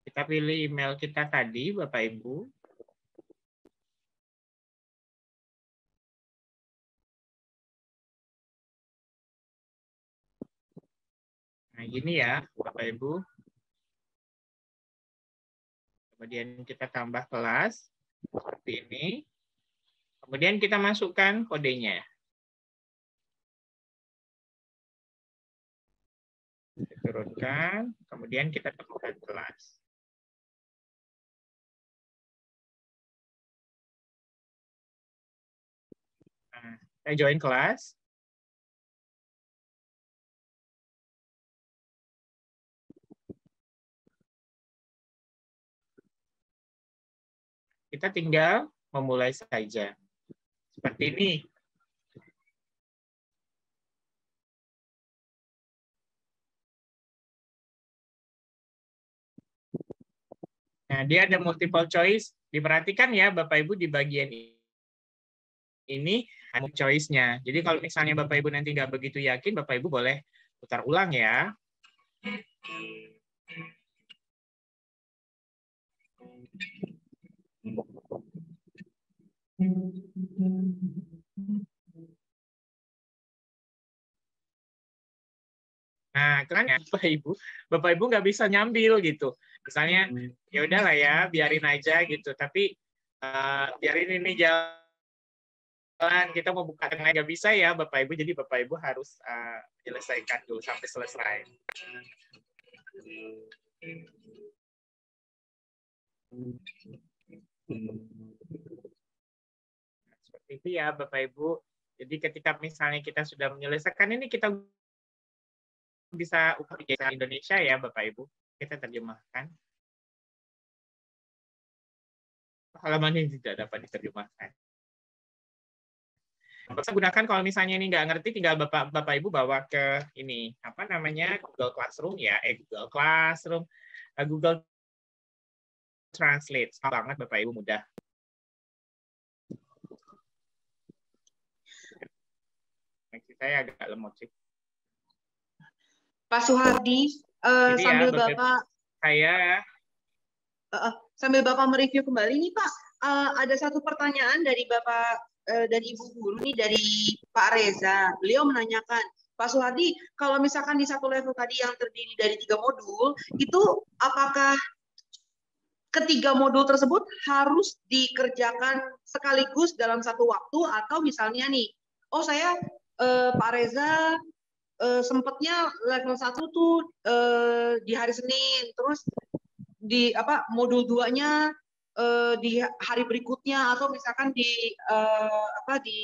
Kita pilih email kita tadi, Bapak Ibu. Nah, gini ya, Bapak Ibu. Kemudian kita tambah kelas, seperti ini. Kemudian kita masukkan kodenya. Kita turunkan, kemudian kita temukan kelas. Saya join kelas. Kita tinggal memulai saja. Seperti ini. Nah, dia ada multiple choice. Diperhatikan ya Bapak Ibu di bagian ini ada choice-nya. Jadi kalau misalnya Bapak Ibu nanti nggak begitu yakin, Bapak Ibu boleh putar ulang ya. Nah, keren ya Bapak Ibu nggak bisa nyambil gitu. Misalnya, ya udahlah ya, biarin aja gitu. Tapi biarin ini jalan, kita mau buka tengah nggak bisa ya Bapak Ibu. Jadi Bapak Ibu harus menyelesaikan dulu sampai selesai. Seperti itu ya Bapak Ibu. Jadi ketika misalnya kita sudah menyelesaikan ini, kita bisa bahasa Indonesia ya Bapak Ibu. Kita terjemahkan. Halaman yang tidak dapat diterjemahkan. Bisa gunakan kalau misalnya ini nggak ngerti, tinggal Bapak Ibu bawa ke ini apa namanya Google Classroom ya, Google Classroom, Google Translate. Sama banget Bapak Ibu, mudah. Saya agak lemot sih. Pak Suhardi, sambil ya, Bapak sambil Bapak mereview kembali nih Pak, ada satu pertanyaan dari Bapak dari Ibu Guru nih, dari Pak Reza. Beliau menanyakan, Pak Suhardi, kalau misalkan di satu level tadi yang terdiri dari 3 modul, itu apakah ketiga modul tersebut harus dikerjakan sekaligus dalam satu waktu, atau misalnya nih, oh saya Pak Reza sempatnya level 1 tuh di hari Senin, terus di modul 2-nya di hari berikutnya, atau misalkan di di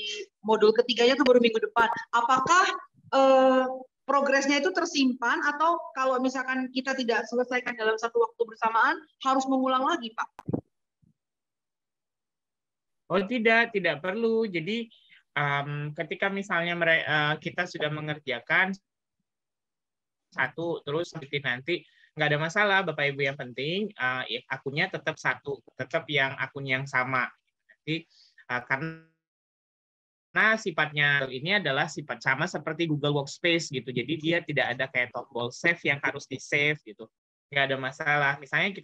modul ketiganya tuh baru minggu depan. Apakah progresnya itu tersimpan, atau kalau misalkan kita tidak selesaikan dalam satu waktu bersamaan harus mengulang lagi, Pak? Oh tidak perlu. Jadi ketika misalnya kita sudah mengerjakan satu, terus nanti nggak ada masalah Bapak Ibu, yang penting akunnya tetap satu, tetap yang akun yang sama. Nanti karena sifatnya ini adalah sifat sama seperti Google Workspace gitu. Jadi dia tidak ada kayak tombol save yang harus di-save gitu. Nggak ada masalah. Misalnya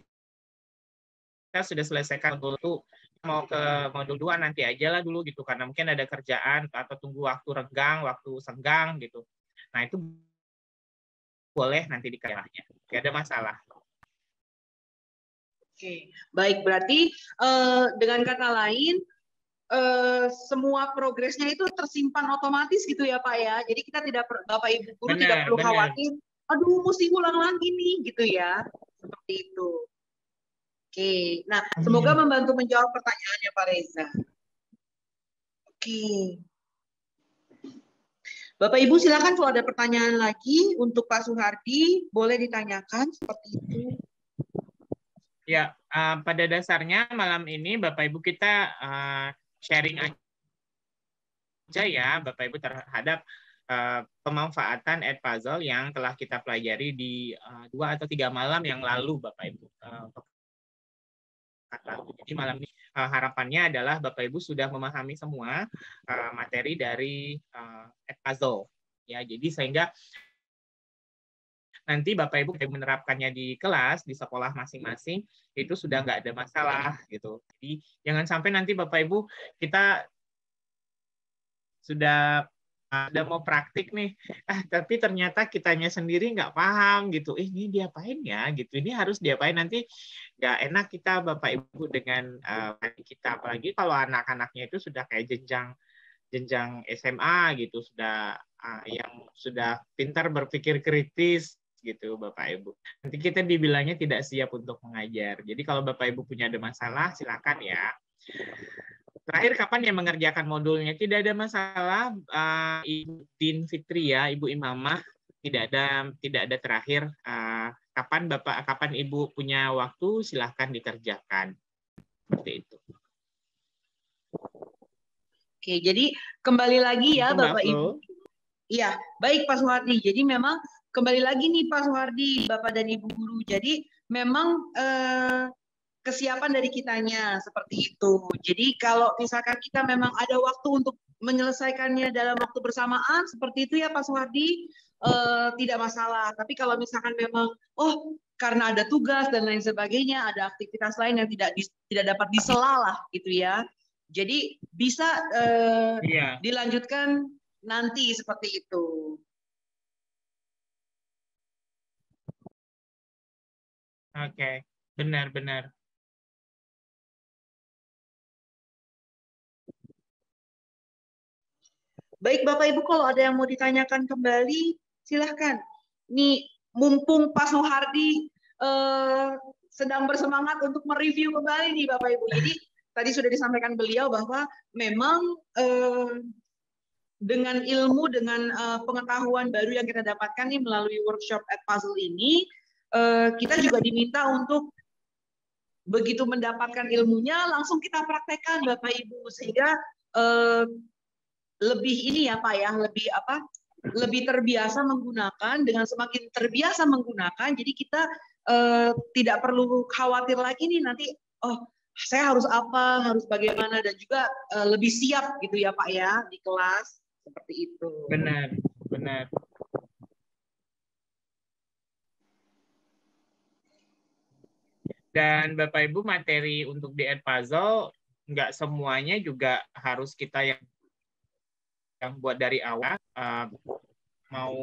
kita sudah selesaikan modul 1, mau ke modul 2 nanti aja lah dulu gitu, karena mungkin ada kerjaan atau tunggu waktu renggang, waktu senggang gitu. Nah, itu boleh nanti dikerjakannya. Nggak ada masalah. Oke, baik, berarti dengan kata lain semua progresnya itu tersimpan otomatis gitu ya Pak ya. Jadi kita tidak, Bapak Ibu Guru tidak perlu khawatir, aduh mesti ulang lagi nih gitu ya. Seperti itu. Oke, nah semoga membantu menjawab pertanyaannya Pak Reza. Oke. Bapak Ibu silakan kalau ada pertanyaan lagi untuk Pak Suhardi, boleh ditanyakan seperti itu. Ya, pada dasarnya malam ini Bapak Ibu kita sharing aja ya Bapak Ibu terhadap pemanfaatan Edpuzzle yang telah kita pelajari di 2 atau 3 malam yang lalu Bapak Ibu. Jadi malam ini harapannya adalah Bapak Ibu sudah memahami semua materi dari Edpuzzle. Ya, jadi sehingga nanti Bapak Ibu menerapkannya di kelas, di sekolah masing-masing, itu sudah nggak ada masalah gitu. Jadi jangan sampai nanti Bapak Ibu kita sudah mau praktik nih, tapi ternyata kitanya sendiri nggak paham gitu. Ini diapain ya gitu. Ini harus diapain, nanti nggak enak kita Bapak Ibu dengan kita, apalagi kalau anak-anaknya itu sudah kayak jenjang SMA gitu, sudah yang sudah pintar berpikir kritis gitu Bapak Ibu. Nanti kita dibilangnya tidak siap untuk mengajar. Jadi kalau Bapak Ibu punya ada masalah, silakan ya. terakhir kapan yang mengerjakan modulnya? Tidak ada masalah, Ibu Din Fitri ya, Ibu Imamah, tidak ada terakhir. Kapan Ibu punya waktu, silahkan dikerjakan. Seperti itu. Oke, jadi kembali lagi ya Itu Mbak Bapak Flo. Ibu. Iya, baik Pak Suhardi. Jadi memang kembali lagi nih Pak Suhardi, Bapak dan Ibu guru. Jadi memang kesiapan dari kitanya seperti itu. Jadi kalau misalkan kita memang ada waktu untuk menyelesaikannya dalam waktu bersamaan seperti itu ya Pak Suhardi, tidak masalah. Tapi kalau misalkan memang karena ada tugas dan lain sebagainya, ada aktivitas lain yang tidak dapat disela lah gitu ya. Jadi bisa dilanjutkan nanti seperti itu. Oke, benar-benar. Baik Bapak Ibu, kalau ada yang mau ditanyakan kembali, silahkan. Nih, mumpung Pak Suhardi sedang bersemangat untuk mereview kembali nih Bapak Ibu. Jadi tadi sudah disampaikan beliau bahwa memang dengan ilmu, dengan pengetahuan baru yang kita dapatkan nih melalui workshop Edpuzzle ini, kita juga diminta untuk begitu mendapatkan ilmunya langsung kita praktekkan Bapak Ibu, sehingga lebih ini ya Pak ya, lebih terbiasa menggunakan. Dengan semakin terbiasa menggunakan, jadi kita tidak perlu khawatir lagi nih nanti saya harus apa, harus bagaimana, dan juga lebih siap gitu ya Pak ya di kelas seperti itu. Benar, benar. Dan Bapak Ibu, materi untuk di Edpuzzle nggak semuanya juga harus kita yang buat dari awal. Mau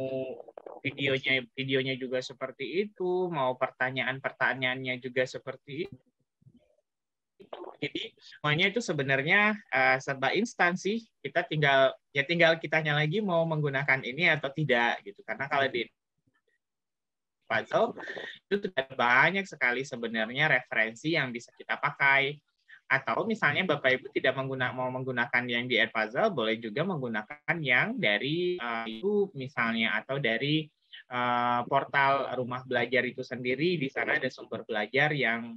videonya juga seperti itu, mau pertanyaannya juga seperti itu. Jadi semuanya itu sebenarnya serba instan sih. Kita tinggal kitanya lagi mau menggunakan ini atau tidak gitu. Karena kalau di puzzle itu sudah banyak sekali sebenarnya referensi yang bisa kita pakai. Atau misalnya Bapak Ibu tidak mau menggunakan yang di Edpuzzle, boleh juga menggunakan yang dari YouTube misalnya, atau dari portal Rumah Belajar itu sendiri. Di sana ada sumber belajar yang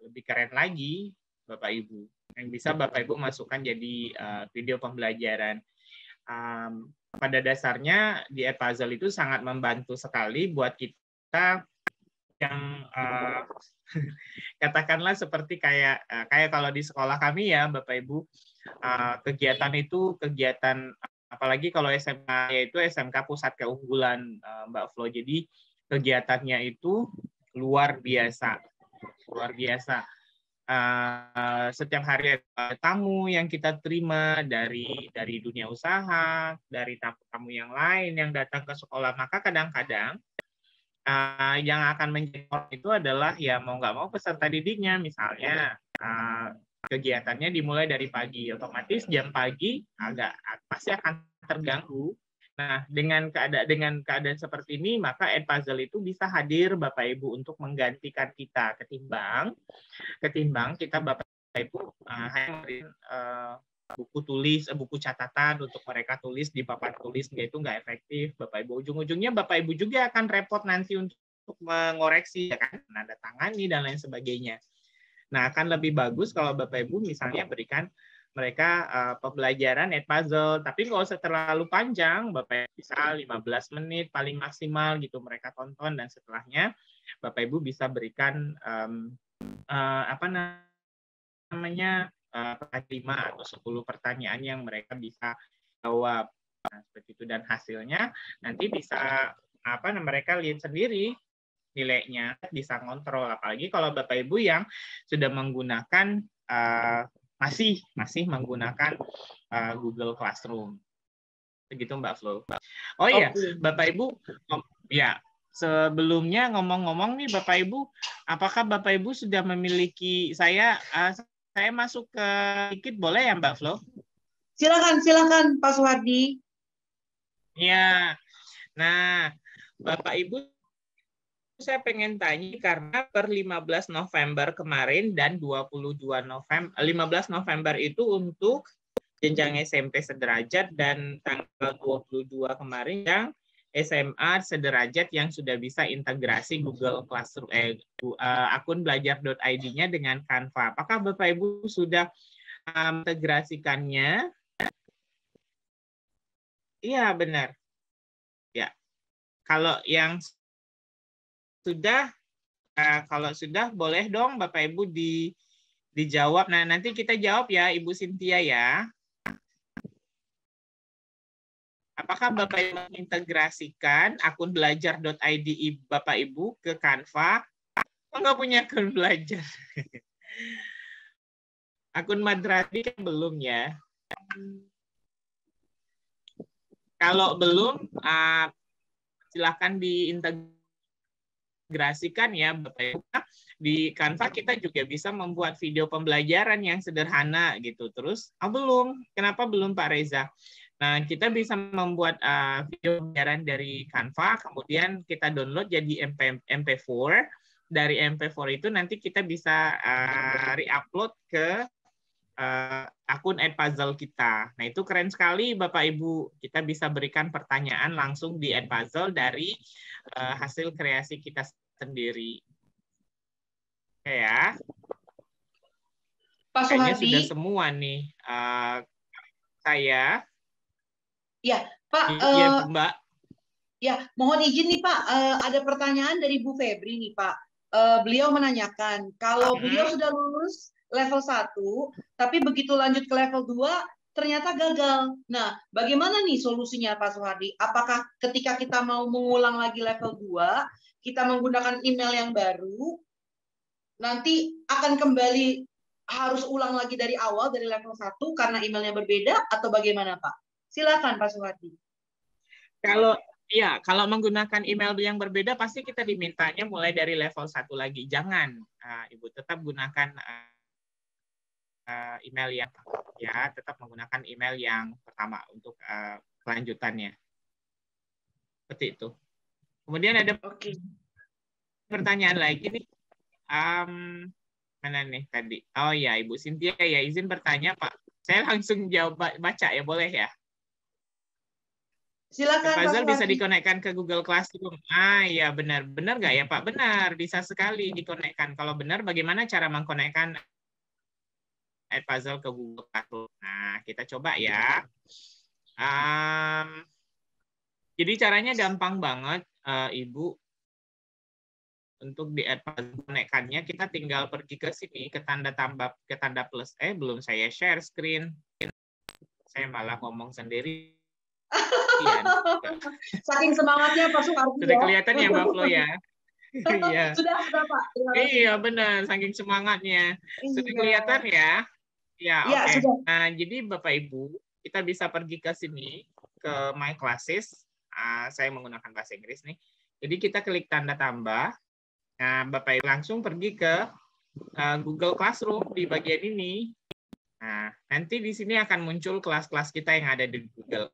lebih keren lagi, Bapak Ibu, yang bisa Bapak Ibu masukkan jadi video pembelajaran. Pada dasarnya di Edpuzzle itu sangat membantu sekali buat kita yang katakanlah seperti kayak kalau di sekolah kami ya Bapak Ibu, kegiatan itu apalagi kalau SMK yaitu SMK Pusat Keunggulan Mbak Flo. Jadi kegiatannya itu luar biasa. Setiap hari ada tamu yang kita terima dari dunia usaha, dari tamu yang lain yang datang ke sekolah. Maka kadang-kadang yang akan menjadi itu adalah ya mau nggak mau peserta didiknya. Misalnya kegiatannya dimulai dari pagi, otomatis jam pagi pasti akan terganggu. Nah, dengan keadaan seperti ini, maka Edpuzzle itu bisa hadir Bapak Ibu untuk menggantikan kita, ketimbang kita Bapak Ibu hanya buku catatan untuk mereka tulis di papan tulis, itu nggak efektif Bapak Ibu. Ujung-ujungnya Bapak Ibu juga akan repot nanti untuk mengoreksi, ya kan, nanda tangani dan lain sebagainya. Nah, akan lebih bagus kalau Bapak Ibu misalnya berikan mereka pembelajaran Edpuzzle, tapi nggak usah terlalu panjang, Bapak Ibu bisa 15 menit paling maksimal gitu mereka tonton, dan setelahnya Bapak Ibu bisa berikan 5 atau 10 pertanyaan yang mereka bisa jawab. Nah, seperti itu, dan hasilnya nanti bisa mereka lihat sendiri nilainya, bisa ngontrol. Apalagi kalau Bapak Ibu yang sudah menggunakan masih menggunakan Google Classroom. Begitu Mbak Flo. Oh iya, Bapak Ibu, ya sebelumnya ngomong-ngomong nih Bapak Ibu, apakah Bapak Ibu sudah memiliki saya masuk ke dikit boleh ya Mbak Flo? Silakan Pak Suhardi. Ya, nah Bapak Ibu saya pengen tanya karena per 15 November kemarin dan 22 November, 15 November itu untuk jenjang SMP sederajat dan tanggal 22 kemarin yang SMA sederajat yang sudah bisa integrasi Google Classroom akun belajar.id-nya dengan Canva. Apakah Bapak Ibu sudah integrasikannya? Iya, benar. Ya. Kalau yang sudah kalau sudah boleh dong Bapak Ibu dijawab. Nah, nanti kita jawab ya Ibu Cynthia ya. Apakah Bapak Ibu mengintegrasikan akun belajar.id Bapak Ibu ke Canva? Enggak punya akun belajar. Akun Madrasah kan belum ya. Kalau belum, silakan diintegrasikan ya Bapak Ibu. Di Canva kita juga bisa membuat video pembelajaran yang sederhana gitu. Terus, belum. Kenapa belum Pak Reza? Nah, kita bisa membuat video pembelajaran dari Canva, kemudian kita download jadi MP4. Dari MP4 itu nanti kita bisa re-upload ke akun Edpuzzle kita. Nah, itu keren sekali Bapak Ibu. Kita bisa berikan pertanyaan langsung di Edpuzzle dari hasil kreasi kita sendiri. Oke ya. Pak Kayaknya Soehardi. sudah semua nih. Saya. Ya, Pak. Iya, Mbak. Ya, mohon izin nih Pak. Ada pertanyaan dari Bu Febri nih Pak. Beliau menanyakan, kalau beliau sudah lulus level 1, tapi begitu lanjut ke level 2, ternyata gagal. Nah, bagaimana nih solusinya Pak Soehardi? Apakah ketika kita mau mengulang lagi level 2, kita menggunakan email yang baru, nanti akan kembali harus ulang lagi dari awal, dari level 1, karena emailnya berbeda, atau bagaimana Pak? Silakan Pak Soehardi. Kalau menggunakan email yang berbeda, pasti kita dimintanya mulai dari level 1 lagi. Jangan, Ibu tetap gunakan email yang tetap menggunakan email yang pertama untuk kelanjutannya. Seperti itu. Kemudian ada pertanyaan lagi nih. Mana nih tadi? Oh ya, Ibu Cynthia ya izin bertanya Pak. Saya langsung jawab baca ya, boleh ya? Silakan Puzzle Pak bisa dikonekkan ke Google Classroom. Iya benar. Benar nggak ya Pak? Benar, bisa sekali dikonekkan. Kalau benar, bagaimana cara mengkonekkan Puzzle ke Google Classroom? Nah, kita coba ya. Jadi caranya gampang banget, Ibu. Untuk di Puzzle konekkannya, kita tinggal pergi ke sini, ke tanda tambah, ke tanda plus. Belum saya share screen. Saya malah ngomong sendiri. Saking semangatnya Pak Soehardi. Sudah kelihatan ya Mbak Flo ya? Iya. Sudah Pak. Iya benar, saking semangatnya. Sudah kelihatan ya? Ya, oke. Nah, jadi Bapak Ibu, kita bisa pergi ke sini, ke My Classes. Saya menggunakan bahasa Inggris nih. Jadi kita klik tanda tambah. Nah, Bapak Ibu langsung pergi ke Google Classroom di bagian ini. Nah, nanti di sini akan muncul kelas-kelas kita yang ada di Google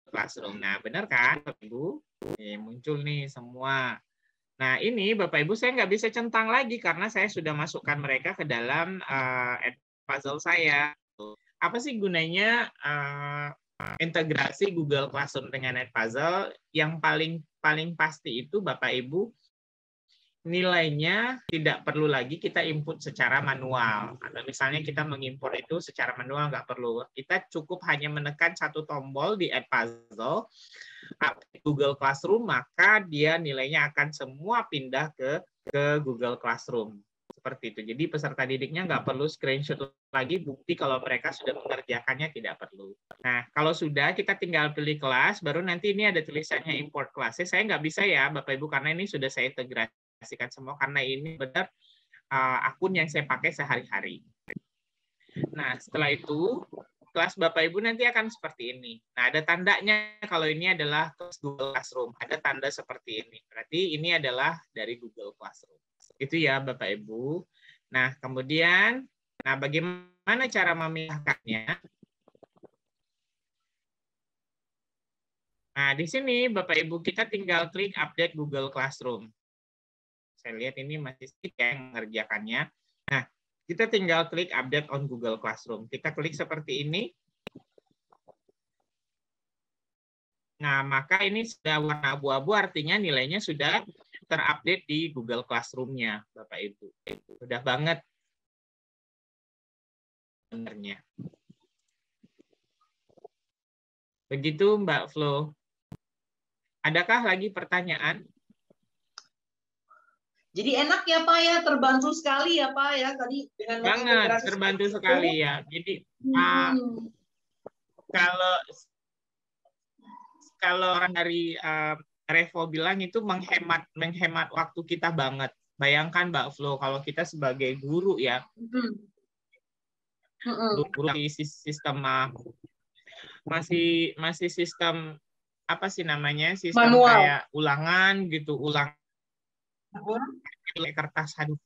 Classroom. Nah, benar kan, Bapak Ibu? Muncul nih semua. Nah, ini Bapak Ibu saya nggak bisa centang lagi karena saya sudah masukkan mereka ke dalam Edpuzzle saya. Apa sih gunanya integrasi Google Classroom dengan Edpuzzle? Yang paling pasti itu Bapak Ibu, nilainya tidak perlu lagi kita input secara manual. Atau misalnya kita mengimpor itu secara manual, nggak perlu. Kita cukup hanya menekan satu tombol di Edpuzzle, Google Classroom, maka dia nilainya akan semua pindah ke Google Classroom. Seperti itu. Jadi peserta didiknya nggak perlu screenshot lagi bukti kalau mereka sudah mengerjakannya, tidak perlu. Nah, kalau sudah, kita tinggal pilih kelas, baru nanti ini ada tulisannya import classes. Saya nggak bisa ya, Bapak Ibu, karena ini sudah saya integrasikan semua, karena ini benar akun yang saya pakai sehari-hari. Nah, setelah itu, kelas Bapak Ibu nanti akan seperti ini. Nah, ada tandanya kalau ini adalah kelas Google Classroom. Ada tanda seperti ini. Berarti ini adalah dari Google Classroom. Itu ya Bapak Ibu. Nah, kemudian, bagaimana cara memindahkannya? Nah, di sini Bapak Ibu kita tinggal klik update Google Classroom. Saya lihat ini masih sedikit yang mengerjakannya. Nah, kita tinggal klik update on Google Classroom. Kita klik seperti ini. Nah, maka ini sudah warna abu-abu, artinya nilainya sudah terupdate di Google Classroom-nya, Bapak Ibu. Sudah banget sebenarnya. Begitu, Mbak Flo. Adakah lagi pertanyaan? Jadi enak ya Pak ya, terbantu sekali ya Pak ya tadi dengan Banget, terbantu sekali ya. Jadi kalau orang dari Revo bilang itu menghemat waktu kita banget. Bayangkan Mbak Flo, kalau kita sebagai guru ya, guru di sistem masih sistem apa sih namanya, sistem manual. Kayak ulangan gitu, kertas, aduh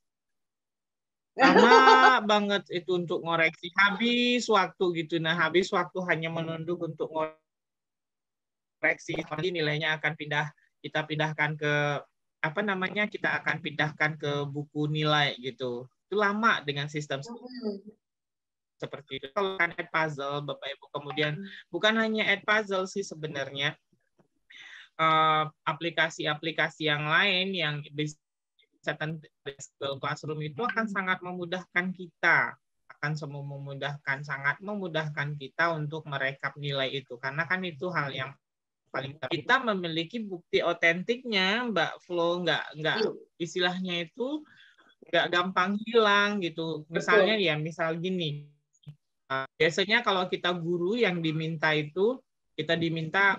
lama banget itu untuk ngoreksi, habis waktu gitu. Nah, habis waktu hanya menunduk untuk ngoreksi, jadi nilainya akan kita pindahkan ke apa namanya, kita akan pindahkan ke buku nilai gitu. Itu lama dengan sistem seperti itu. Kalau kan add puzzle, Bapak Ibu, kemudian bukan hanya add puzzle sih sebenarnya, aplikasi-aplikasi yang lain yang bisa Google Classroom itu akan sangat memudahkan kita, sangat memudahkan kita untuk merekap nilai itu, karena kan itu hal yang paling kita memiliki bukti otentiknya, Mbak Flo, nggak istilahnya itu nggak gampang hilang gitu. Misalnya ya, misal gini, biasanya kalau kita guru yang diminta itu,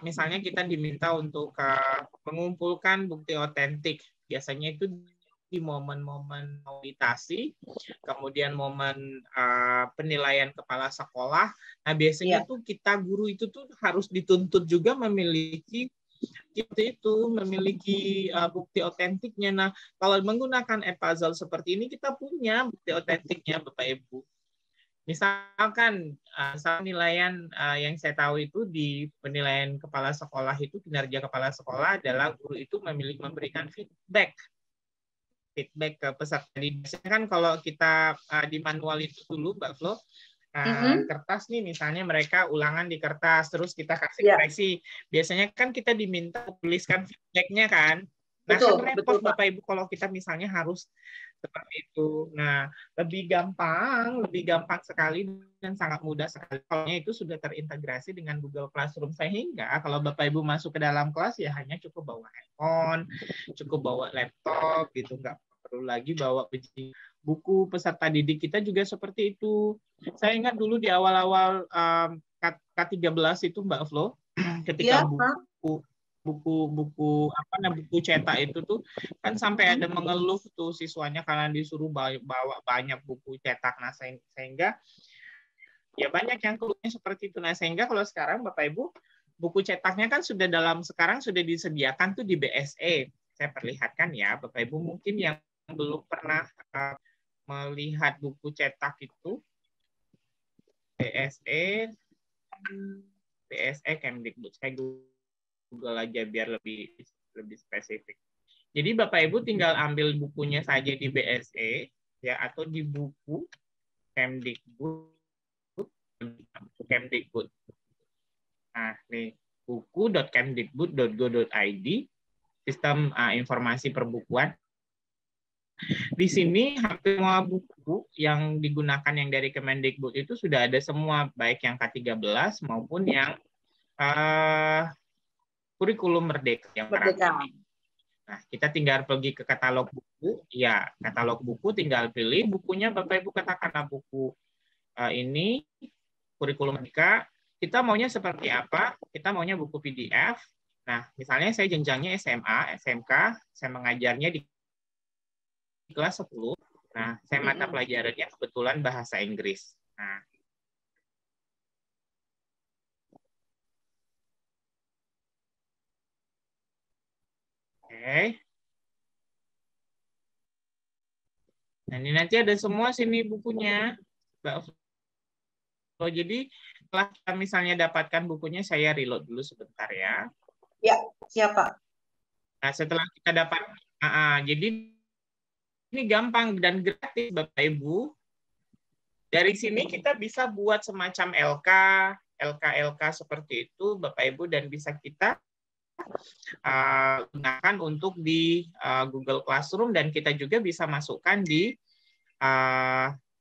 misalnya kita diminta untuk mengumpulkan bukti otentik. Biasanya itu di momen-momen auditasi, kemudian momen penilaian kepala sekolah. Nah, biasanya tuh kita guru itu tuh harus dituntut juga memiliki bukti otentiknya. Nah, kalau menggunakan e-puzzle seperti ini, kita punya bukti otentiknya, Bapak Ibu. Misalkan penilaian yang saya tahu itu di penilaian kepala sekolah itu, kinerja kepala sekolah adalah guru itu memberikan feedback ke peserta. Biasanya kan kalau kita di manual itu dulu, Mbak Flo, kertas nih, misalnya mereka ulangan di kertas, terus kita kasih koreksi. Biasanya kan kita diminta tuliskan feedback-nya kan. Nah, kan repot Bapak Ibu kalau kita misalnya harus seperti itu. Nah, lebih gampang sekali dan sangat mudah sekali kalau itu sudah terintegrasi dengan Google Classroom, sehingga kalau Bapak Ibu masuk ke dalam kelas ya hanya cukup bawa handphone, cukup bawa laptop gitu, nggak perlu lagi bawa buku. Peserta didik kita juga seperti itu. Saya ingat dulu di awal-awal K13 itu, Mbak Flo, ketika buku cetak itu tuh kan sampai ada mengeluh tuh siswanya karena disuruh bawa banyak buku cetak. Nah, sehingga ya banyak yang keluhnya seperti itu. Nah, sehingga kalau sekarang Bapak Ibu, buku cetaknya kan sekarang sudah disediakan tuh di BSE. Saya perlihatkan ya, Bapak Ibu mungkin yang belum pernah melihat buku cetak itu, BSE Kemdikbud. Saya Google aja biar lebih spesifik. Jadi Bapak Ibu tinggal ambil bukunya saja di BSE ya, atau di buku Kemdikbud. Nah, nih buku.kemdikbud.go.id, sistem informasi perbukuan. Di sini hampir semua buku yang digunakan yang dari Kemendikbud itu sudah ada semua, baik yang K13 maupun yang kurikulum Merdeka yang Merdeka. Nah, kita tinggal pergi ke katalog buku, ya katalog buku, tinggal pilih bukunya, Bapak Ibu katakanlah buku ini kurikulum Merdeka. Kita maunya seperti apa? Kita maunya buku PDF. Nah, misalnya saya jenjangnya SMA, SMK, saya mengajarnya di kelas 10. Nah, saya mata pelajarannya kebetulan bahasa Inggris. Nah, oke. Nah, ini nanti ada semua sini bukunya, Mbak. So, jadi setelah kita misalnya dapatkan bukunya, saya reload dulu sebentar ya. Ya, siapa? Nah, setelah kita dapat, jadi Ini gampang dan gratis, Bapak Ibu. Dari sini kita bisa buat semacam LK seperti itu, Bapak Ibu, dan bisa kita gunakan untuk di Google Classroom, dan kita juga bisa masukkan di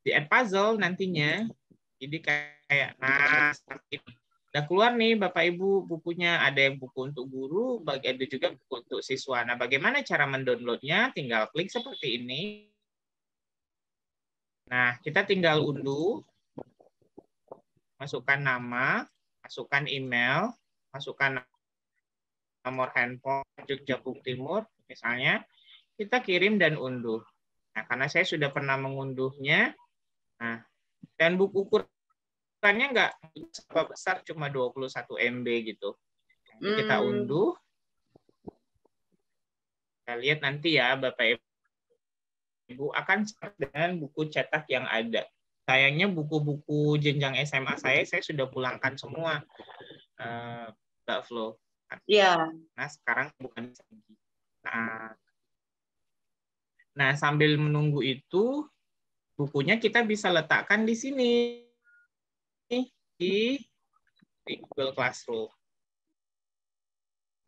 Edpuzzle nantinya. Jadi kayak, nah, seperti ini. Udah keluar nih Bapak Ibu bukunya, ada yang buku untuk guru, ada juga buku untuk siswa. Nah, bagaimana cara mendownloadnya? Tinggal klik seperti ini. Nah, kita tinggal unduh, masukkan nama, masukkan email, masukkan nomor handphone Jogja Buk Timur, misalnya, kita kirim dan unduh. Nah, karena saya sudah pernah mengunduhnya, nah, dan buku ukurannya nggak besar, cuma 21 MB gitu. Jadi kita unduh. Kita lihat nanti ya, Bapak Ibu akan dengan buku cetak yang ada. Sayangnya buku-buku jenjang SMA saya sudah pulangkan semua, Mbak Flo. Iya. Nah, sekarang bukan lagi. Nah, sambil menunggu itu, bukunya kita bisa letakkan di sini, di Google Classroom.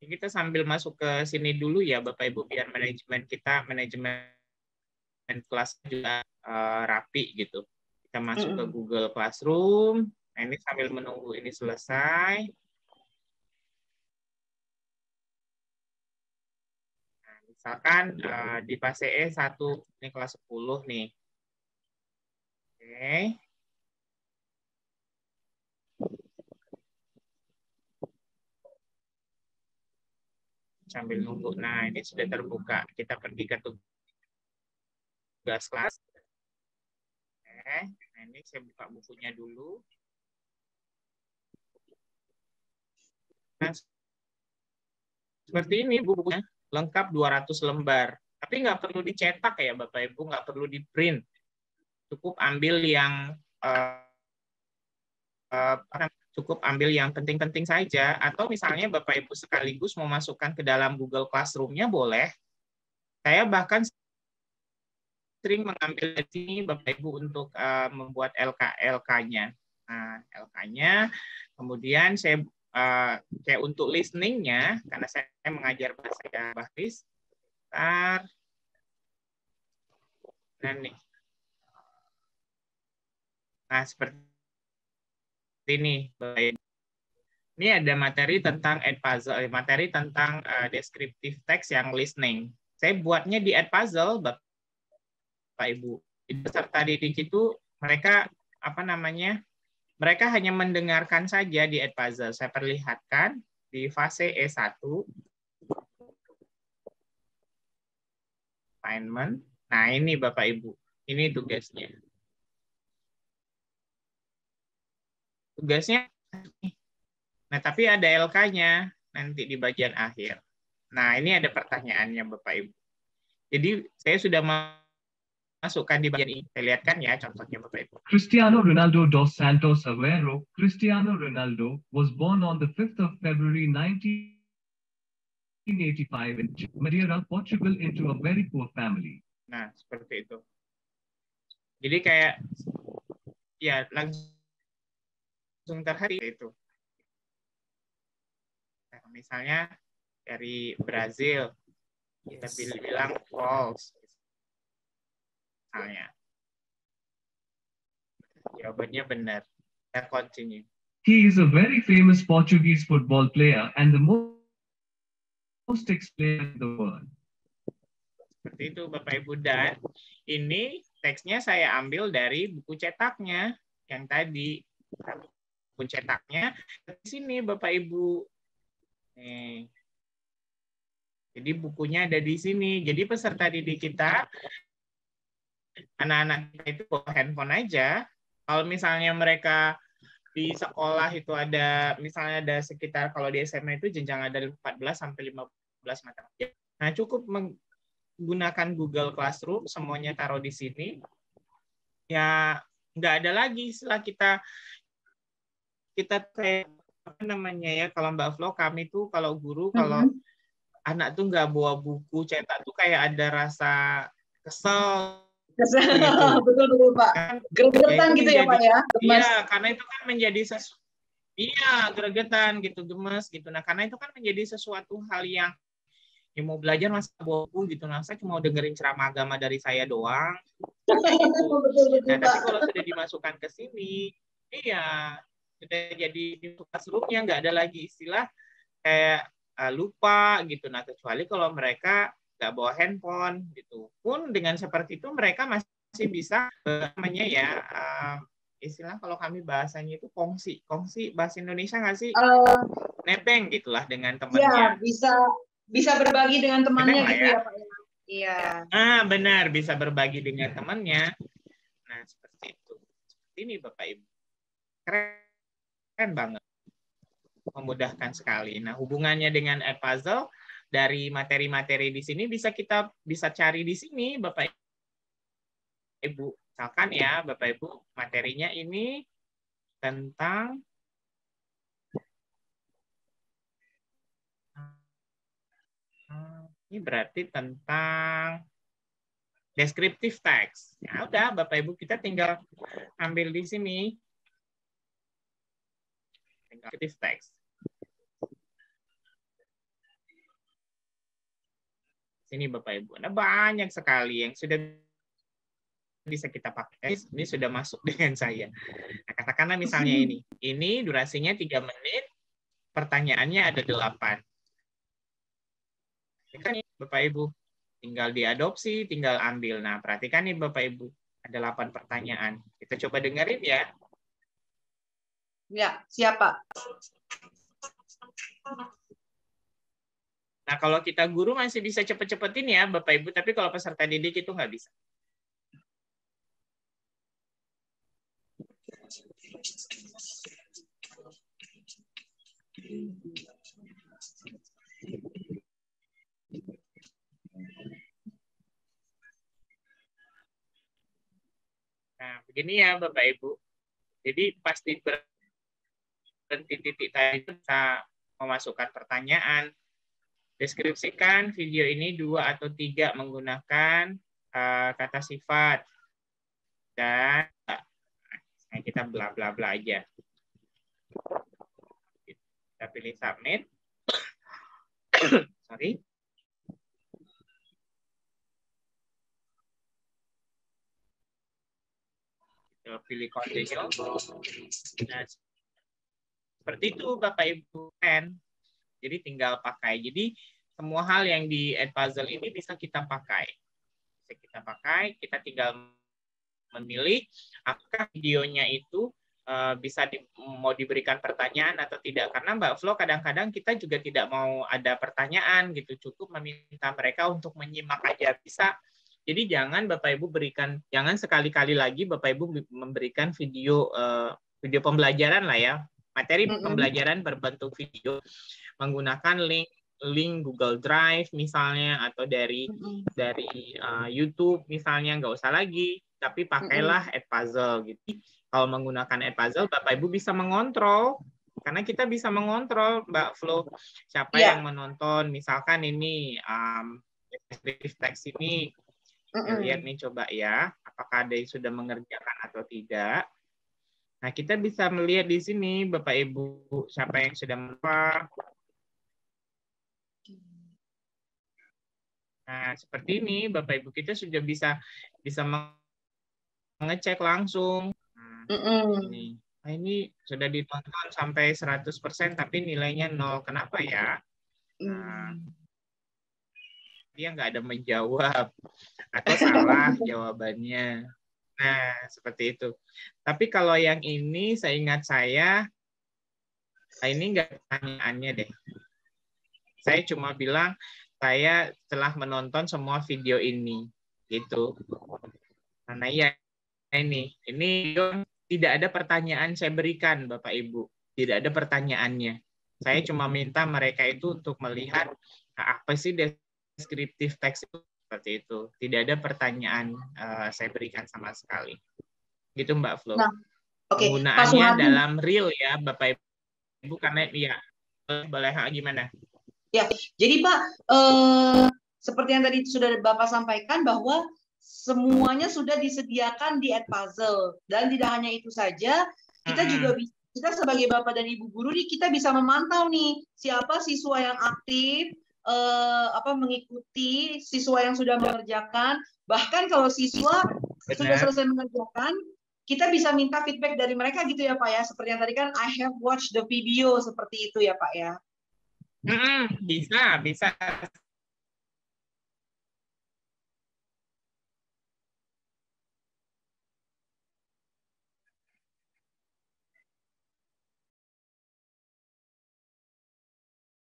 Kita sambil masuk ke sini dulu ya, Bapak Ibu, biar manajemen kelas juga rapi gitu. Kita masuk ke Google Classroom. Nah, ini sambil menunggu ini selesai. Nah, misalkan di fase E1, ini kelas 10 nih. Oke. Sambil nunggu. Nah, ini sudah terbuka. Kita pergi ke tugas kelas. Oke. Nah, ini saya buka bukunya dulu. Nah, seperti ini bukunya, lengkap 200 lembar. Tapi nggak perlu dicetak ya Bapak Ibu, nggak perlu di print. Cukup ambil yang penting-penting saja. Atau misalnya Bapak Ibu sekaligus mau masukkan ke dalam Google Classroom-nya boleh. Saya bahkan sering mengambil dari sini Bapak Ibu untuk membuat LK-nya. Nah, LK-nya, kemudian saya kayak untuk listening-nya, karena saya mengajar bahasa Bahris, dan nih. Nah, seperti ini. Ini ada materi tentang Edpuzzle, materi tentang descriptive text yang listening. Saya buatnya di Edpuzzle, Bapak Ibu. Peserta didik itu mereka mereka hanya mendengarkan saja di Edpuzzle. Saya perlihatkan di fase E1. Assignment. Nah, ini Bapak Ibu. Ini tugasnya. Tugasnya, nah tapi ada LK-nya nanti di bagian akhir. Nah, ini ada pertanyaannya Bapak Ibu. Jadi saya sudah masukkan di bagian ini. Saya lihatkan ya contohnya Bapak Ibu. Cristiano Ronaldo dos Santos Aveiro. Cristiano Ronaldo was born on the 5th of February 1985 in Madeira, Portugal, into a very poor family. Nah, seperti itu. Jadi kayak ya langsung terhari itu. Nah, misalnya dari Brazil, kita bilang false. Misalnya. Jawabannya benar. Kita continue. He is a very famous Portuguese football player and the most explained in the world. Seperti itu Bapak Ibu, dan ini teksnya saya ambil dari buku cetaknya yang tadi. Buku cetaknya di sini Bapak Ibu. Nih. Jadi bukunya ada di sini. Jadi peserta didik kita, anak-anak kita itu bawa handphone aja. Kalau misalnya mereka di sekolah itu ada, misalnya ada sekitar, kalau di SMA itu jenjang ada 14 sampai 15 mata. Nah, cukup menggunakan Google Classroom, semuanya taruh di sini. Ya, nggak ada lagi setelah kita kayak apa namanya ya, kalau Mbak Flo, kami tuh kalau guru, kalau anak tuh nggak bawa buku cetak tuh kayak ada rasa kesel Betul gitu. betul Pak. Kan, Gregetan gitu ya Pak ya. Iya, karena itu kan menjadi gregetan gitu, gemes gitu. Nah, karena itu kan menjadi sesuatu hal yang mau belajar masa boku gitu. Nah, saya cuma mau dengerin ceramah agama dari saya doang. Betul, Nah, tapi Pak. kalau sudah dimasukkan ke sini, iya, sudah jadi classroom-nya, nggak ada lagi istilah kayak lupa gitu. Nah, kecuali kalau mereka nggak bawa handphone gitu. Pun dengan seperti itu mereka masih bisa namanya ya istilah kalau kami bahasanya itu kongsi bahasa Indonesia nggak sih? Nebeng gitulah dengan temannya. Ya, bisa berbagi dengan temannya gitu ya Pak. Iya. Benar, bisa berbagi dengan temannya. Nah, seperti itu. Seperti ini Bapak Ibu. Keren banget. Memudahkan sekali. Nah, hubungannya dengan Edpuzzle dari materi-materi di sini bisa cari di sini Bapak Ibu. Misalkan ya Bapak Ibu, materinya ini tentang ini berarti tentang descriptive text. Ya udah Bapak Ibu, kita tinggal ambil di sini. Descriptive text. Sini Bapak Ibu. Ada banyak sekali yang sudah bisa kita pakai. Ini sudah masuk dengan saya. Nah, katakanlah misalnya ini. Ini durasinya 3 menit. Pertanyaannya ada 8. Kan Bapak Ibu. Tinggal diadopsi, tinggal ambil. Nah, perhatikan nih Bapak Ibu. Ada 8 pertanyaan. Kita coba dengerin ya. Ya, siapa? Nah, kalau kita guru masih bisa cepet-cepetin ya Bapak Ibu. Tapi kalau peserta didik itu nggak bisa. Nah, begini ya Bapak Ibu. Jadi pasti berhenti titik tadi bisa memasukkan pertanyaan. Deskripsikan video ini 2 atau 3 menggunakan kata sifat. Dan kita bla bla bla aja. Kita pilih submit. Sorry. Kita pilih continue. Nah, seperti itu Bapak Ibu kan. Jadi tinggal pakai. Jadi semua hal yang di Edpuzzle ini bisa kita pakai. Bisa kita pakai, kita tinggal memilih apakah videonya itu mau diberikan pertanyaan atau tidak. Karena Mbak Flo kadang-kadang kita juga tidak mau ada pertanyaan gitu, cukup meminta mereka untuk menyimak aja bisa. Jadi jangan Bapak Ibu jangan sekali-kali lagi Bapak Ibu memberikan video pembelajaran lah ya, materi pembelajaran berbentuk video menggunakan link Google Drive misalnya atau dari YouTube misalnya, nggak usah lagi, tapi pakailah Edpuzzle gitu. Kalau menggunakan Edpuzzle, Bapak Ibu bisa mengontrol, karena kita bisa mengontrol Mbak Flo siapa yang menonton. Misalkan ini descriptive text ini, lihat nih coba ya, apakah ada yang sudah mengerjakan atau tidak. Nah, kita bisa melihat di sini Bapak Ibu siapa yang sudah menonton. Nah, seperti ini Bapak Ibu, kita sudah bisa mengecek langsung. Ini sudah ditonton sampai 100% tapi nilainya 0. Kenapa ya? Dia nggak ada menjawab atau salah jawabannya. Nah, seperti itu. Tapi kalau yang ini seingat saya ini nggak pertanyaannya deh. Saya cuma bilang saya telah menonton semua video ini, gitu. Karena ya ini video tidak ada pertanyaan saya berikan, Bapak Ibu. Tidak ada pertanyaannya. Saya cuma minta mereka itu untuk melihat apa sih deskriptif teks itu, seperti itu. Tidak ada pertanyaan saya berikan sama sekali. Gitu Mbak Flo. Nah, penggunaannya dalam real ya, Bapak Ibu, karena ya boleh gimana? Ya, jadi Pak, seperti yang tadi sudah Bapak sampaikan bahwa semuanya sudah disediakan di Edpuzzle. Dan tidak hanya itu saja, kita juga kita sebagai Bapak dan Ibu guru nih, kita bisa memantau nih siapa siswa yang aktif, mengikuti, siswa yang sudah mengerjakan. Bahkan kalau siswa sudah selesai mengerjakan, kita bisa minta feedback dari mereka gitu ya Pak ya. Seperti yang tadi kan, I have watched the video, seperti itu ya Pak ya. Bisa.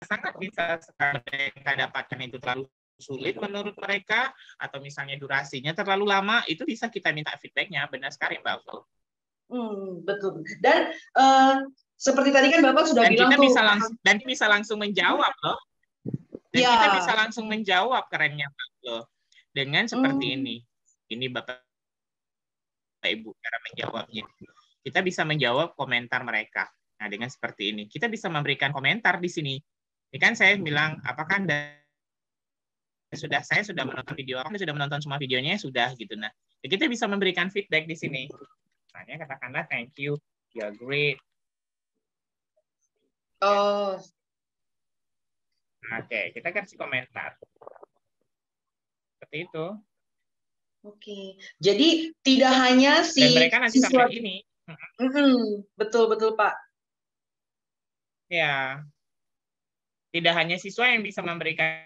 Sangat bisa sekali mereka dapatkan itu terlalu sulit menurut mereka, atau misalnya durasinya terlalu lama, itu bisa kita minta feedbacknya. Benar sekali Mbak Flo. Betul. Dan seperti tadi kan Bapak sudah bilang kita bisa langsung menjawab loh. Dan kita bisa langsung menjawab, kerennya Mbak Flo. Dengan seperti ini. Ini Bapak Ibu cara menjawabnya. Kita bisa menjawab komentar mereka. Nah, dengan seperti ini, kita bisa memberikan komentar di sini. Ini kan saya bilang, apakah saya sudah menonton video, Anda sudah menonton semua videonya, sudah gitu. Nah, kita bisa memberikan feedback di sini. Misalnya katakanlah thank you, you're great. Oke, kita kasih komentar. Seperti itu. Oke. Jadi tidak hanya dan mereka nanti siswa sampai ini. Betul Pak. Ya. Tidak hanya siswa yang bisa memberikan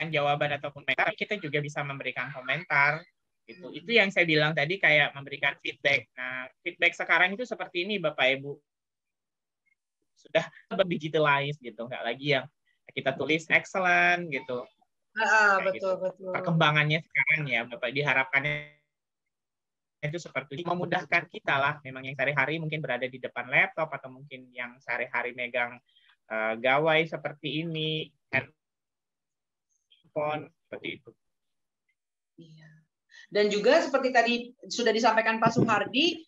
jawaban ataupun komentar, kita juga bisa memberikan komentar. Itu yang saya bilang tadi, kayak memberikan feedback. Nah, feedback sekarang itu seperti ini Bapak Ibu. Sudah digitalize gitu, nggak lagi yang kita tulis excellent gitu. Betul. Perkembangannya sekarang ya Bapak, diharapkannya itu seperti memudahkan kita lah. Memang yang sehari-hari mungkin berada di depan laptop, atau mungkin yang sehari-hari megang gawai seperti ini, handphone, seperti itu. Iya. Dan juga seperti tadi sudah disampaikan Pak Suhardi,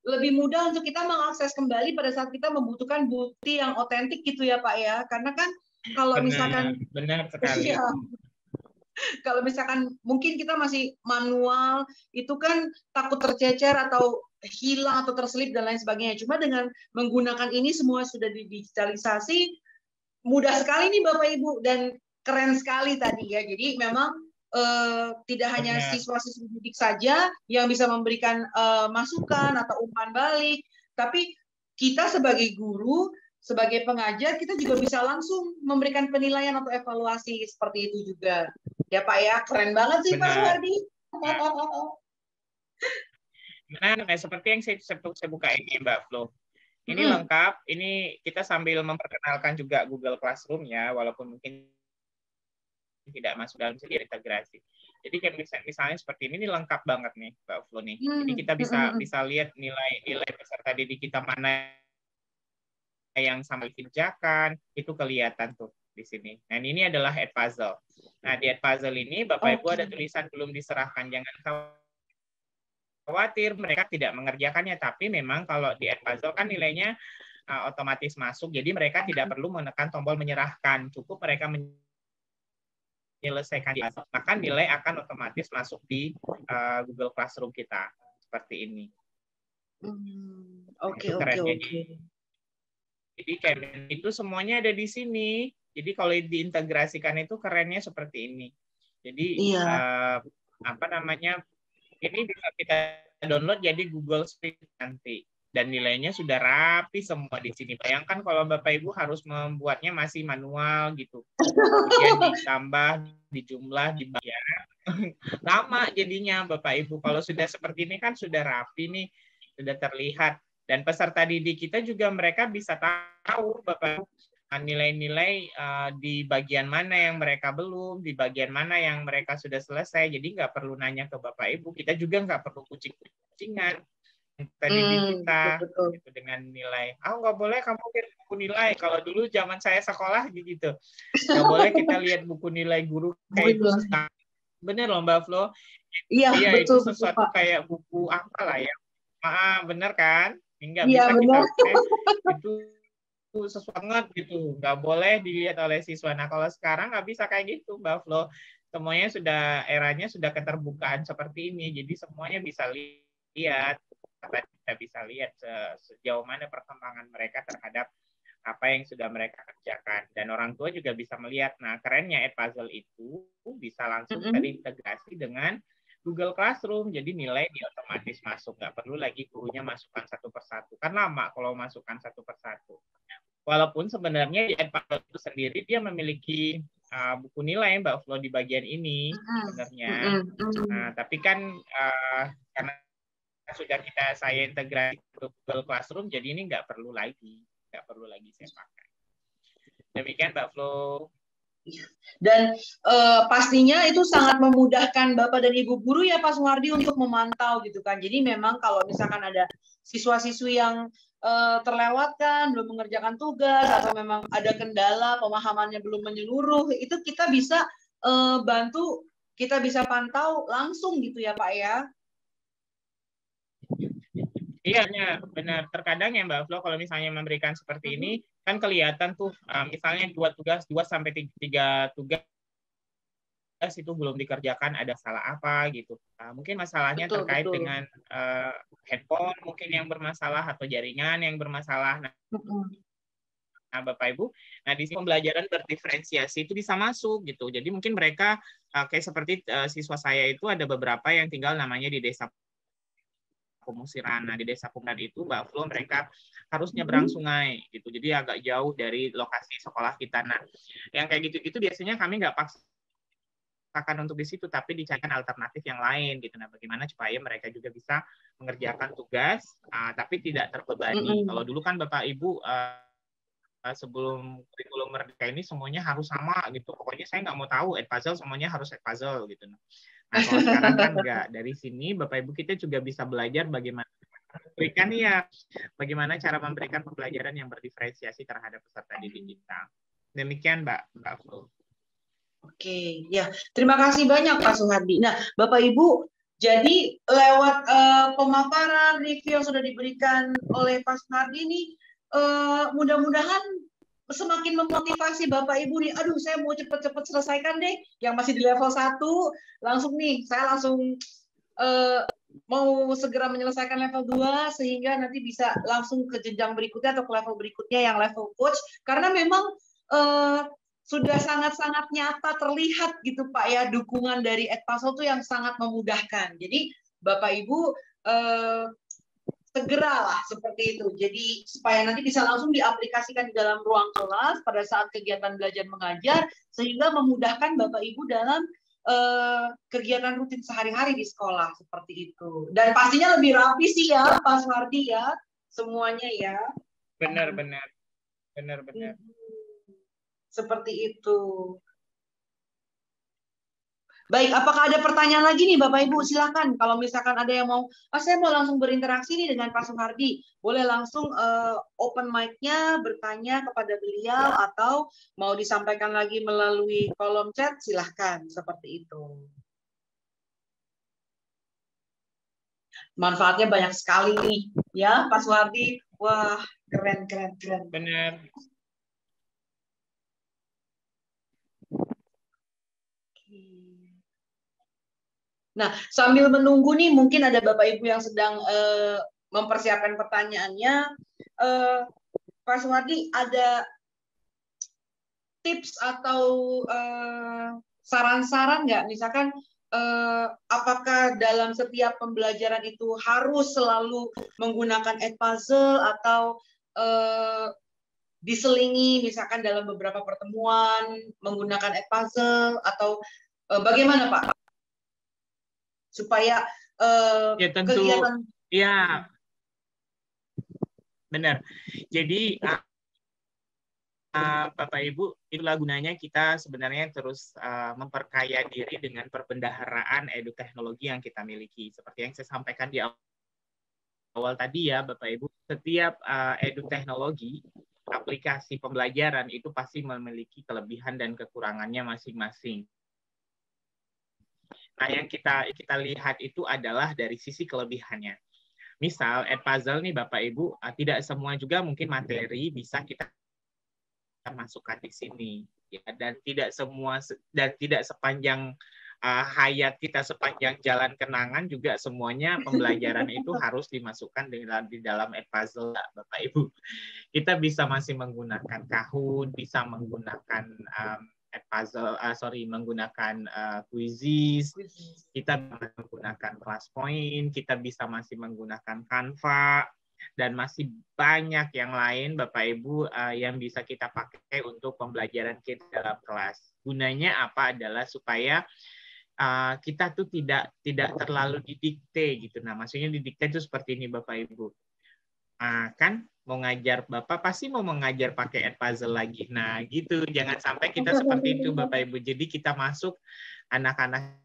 lebih mudah untuk kita mengakses kembali pada saat kita membutuhkan bukti yang otentik gitu ya Pak ya. Karena kan kalau benar sekali. Ya, kalau misalkan mungkin kita masih manual, itu kan takut tercecer atau hilang atau terselip dan lain sebagainya. Cuma dengan menggunakan ini semua sudah didigitalisasi, mudah sekali nih Bapak Ibu, dan keren sekali tadi ya. Jadi memang tidak hanya siswa-siswi didik saja yang bisa memberikan masukan atau umpan balik, tapi kita sebagai guru, sebagai pengajar, kita juga bisa langsung memberikan penilaian atau evaluasi seperti itu juga. Ya Pak ya, keren banget sih Pak Suhardi. Nah, seperti yang saya buka ini Mbak Flo. Ini lengkap, ini kita sambil memperkenalkan juga Google Classroom ya, walaupun mungkin tidak masuk dalam segi integrasi. Jadi kayak misalnya seperti ini lengkap banget nih Mbak Flo nih. Jadi kita bisa lihat nilai peserta didik kita mana yang sambil kerjakan, itu kelihatan tuh di sini. Nah, ini adalah Edpuzzle. Nah, di Edpuzzle ini Bapak Ibu ada tulisan belum diserahkan. Jangan khawatir mereka tidak mengerjakannya, tapi memang kalau di Edpuzzle kan nilainya otomatis masuk, jadi mereka tidak perlu menekan tombol menyerahkan, cukup mereka menyelesaikan, maka nilai akan otomatis masuk di Google Classroom kita seperti ini. Oke. Jadi kayak itu semuanya ada di sini. Jadi kalau diintegrasikan itu kerennya seperti ini. Jadi ini bisa kita download jadi Google Sheet nanti. Dan nilainya sudah rapi semua di sini. Bayangkan kalau Bapak Ibu harus membuatnya masih manual gitu. Kemudian ditambah, dijumlah, dibayar. Lama jadinya Bapak Ibu. Kalau sudah seperti ini kan sudah rapi nih, sudah terlihat. Dan peserta didik kita juga mereka bisa tahu Bapak Ibu nilai-nilai di bagian mana yang mereka belum, di bagian mana yang mereka sudah selesai. Jadi nggak perlu nanya ke Bapak Ibu. Kita juga nggak perlu kucing-kucingan. Tadi kita gitu, dengan nilai. Nggak boleh kamu lihat buku nilai. Kalau dulu zaman saya sekolah gitu, nggak boleh kita lihat buku nilai guru kayak itu. Bener loh Mbak Flo. Iya betul. Itu sesuatu kayak buku apa lah ya. Bener kan? Nggak bisa kita itu sesuatu banget gitu. Nggak boleh dilihat oleh siswa. Nah kalau sekarang nggak bisa kayak gitu Mbak Flo. semuanya eranya sudah keterbukaan seperti ini, jadi semuanya bisa lihat, kita bisa lihat sejauh mana perkembangan mereka terhadap apa yang sudah mereka kerjakan, dan orang tua juga bisa melihat. Nah, kerennya Edpuzzle itu bisa langsung terintegrasi dengan Google Classroom, jadi nilai dia otomatis masuk, nggak perlu lagi gurunya masukkan satu persatu, kan lama kalau masukkan satu persatu. Walaupun sebenarnya di Edpuzzle itu sendiri dia memiliki buku nilai Mbak Flo di bagian ini sebenarnya. Nah, tapi kan karena sudah saya integrasi ke Google Classroom, jadi ini nggak perlu lagi saya pakai. Demikian Mbak Flo. Dan pastinya itu sangat memudahkan Bapak dan Ibu guru ya Pak Suhardi untuk memantau gitu kan. Jadi memang kalau misalkan ada siswa-siswi yang terlewatkan, belum mengerjakan tugas, atau memang ada kendala, pemahamannya belum menyeluruh, itu kita bisa bantu, kita bisa pantau langsung gitu ya Pak ya. Iya, benar. Terkadang ya Mbak Flo, kalau misalnya memberikan seperti ini, kan kelihatan tuh, misalnya 2 sampai 3 tugas itu belum dikerjakan, ada salah apa gitu. Mungkin masalahnya terkait dengan handphone mungkin yang bermasalah, atau jaringan yang bermasalah. Nah, Bapak Ibu, di sini pembelajaran berdiferensiasi itu bisa masuk gitu. Jadi mungkin mereka kayak seperti siswa saya itu ada beberapa yang tinggal namanya di desa Pemusiran. Nah, di desa Pemusiran itu Mbak Flo mereka harus nyebrang sungai gitu. Jadi agak jauh dari lokasi sekolah kita. Nah, yang kayak gitu-gitu biasanya kami nggak paksakan untuk di situ, tapi dicarikan alternatif yang lain gitu. Nah, bagaimana supaya mereka juga bisa mengerjakan tugas tapi tidak terbebani. Kalau dulu kan Bapak Ibu sebelum kurikulum Merdeka ini semuanya harus sama gitu. Pokoknya saya nggak mau tahu Edpuzzle, semuanya harus Edpuzzle gitu. Nah, kalau sekarang kan enggak. Dari sini Bapak Ibu kita juga bisa belajar bagaimana cara memberikan pembelajaran yang berdiferensiasi terhadap peserta didik kita. Demikian Mbak Flo. Oke, ya. Terima kasih banyak Pak Suhardi. Nah, Bapak Ibu, jadi lewat pemaparan review yang sudah diberikan oleh Pak Suhardi ini, mudah-mudahan semakin memotivasi Bapak Ibu nih, aduh saya mau cepet-cepet selesaikan deh, yang masih di level 1, saya langsung mau segera menyelesaikan level 2, sehingga nanti bisa langsung ke jenjang berikutnya atau ke level berikutnya yang level coach, karena memang sudah sangat-sangat nyata terlihat gitu Pak ya, dukungan dari Edpuzzle itu yang sangat memudahkan. Jadi Bapak Ibu segeralah seperti itu. Jadi supaya nanti bisa langsung diaplikasikan di dalam ruang kelas pada saat kegiatan belajar mengajar, sehingga memudahkan Bapak Ibu dalam kegiatan rutin sehari-hari di sekolah seperti itu. Dan pastinya lebih rapi sih ya Pak Suhardi ya, semuanya ya. Benar. Seperti itu. Baik, apakah ada pertanyaan lagi nih Bapak Ibu? Silakan. Kalau misalkan ada yang mau, saya mau langsung berinteraksi nih dengan Pak Suhardi, boleh langsung open mic-nya bertanya kepada beliau, atau mau disampaikan lagi melalui kolom chat, silahkan. Seperti itu. Manfaatnya banyak sekali nih, ya Pak Suhardi. Wah, keren. Benar. Nah, sambil menunggu nih, mungkin ada Bapak Ibu yang sedang mempersiapkan pertanyaannya. Pak Suhardi, ada tips atau saran-saran nggak? Misalkan, apakah dalam setiap pembelajaran itu harus selalu menggunakan Edpuzzle, atau diselingi misalkan dalam beberapa pertemuan menggunakan Edpuzzle, atau bagaimana Pak? Supaya ya tentu kegiatan... ya benar. Jadi Bapak Ibu, itulah gunanya kita sebenarnya terus memperkaya diri dengan perbendaharaan eduteknologi yang kita miliki. Seperti yang saya sampaikan di awal tadi ya Bapak Ibu, setiap eduteknologi, aplikasi pembelajaran itu pasti memiliki kelebihan dan kekurangannya masing-masing. Nah, yang kita lihat itu adalah dari sisi kelebihannya. Misal Edpuzzle nih Bapak Ibu, tidak semua juga mungkin materi bisa kita masukkan di sini. Ya, dan tidak sepanjang hayat kita, sepanjang jalan kenangan juga semuanya pembelajaran itu harus dimasukkan di dalam Edpuzzle, Bapak Ibu. Kita bisa masih menggunakan Kahoot, bisa menggunakan menggunakan Quizzes, kita menggunakan ClassPoint, kita bisa masih menggunakan Canva, dan masih banyak yang lain, Bapak Ibu, yang bisa kita pakai untuk pembelajaran kita dalam kelas. Gunanya apa adalah supaya kita tuh tidak terlalu didikte gitu. Nah, maksudnya didikte itu seperti ini, Bapak Ibu. Kan mau ngajar, Bapak pasti mau mengajar pakai Edpuzzle lagi. Nah, gitu. Jangan sampai kita seperti itu, Bapak Ibu. Jadi kita masuk, anak-anak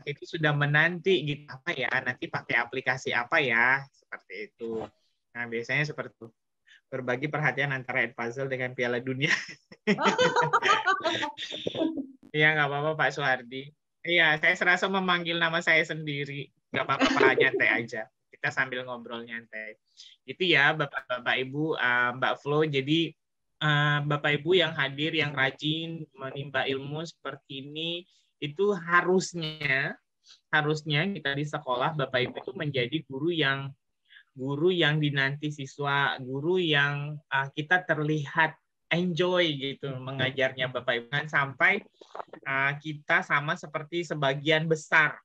itu sudah menanti gitu, apa ya, nanti pakai aplikasi apa ya, seperti itu. Nah, biasanya seperti itu. Berbagi perhatian antara Edpuzzle dengan Piala Dunia. Iya, nggak apa-apa, Pak Suhardi. Iya, saya serasa memanggil nama saya sendiri. Nggak apa-apa, Pak, nyantai aja. Kita sambil ngobrol nyantai. Gitu ya, Bapak-Bapak Ibu, Mbak Flo. Jadi, Bapak Ibu yang hadir, yang rajin menimba ilmu seperti ini, itu harusnya kita di sekolah, Bapak Ibu, itu menjadi guru yang dinanti siswa, guru yang kita terlihat enjoy gitu mengajarnya, Bapak Ibu. Jangan sampai kita sama seperti sebagian besar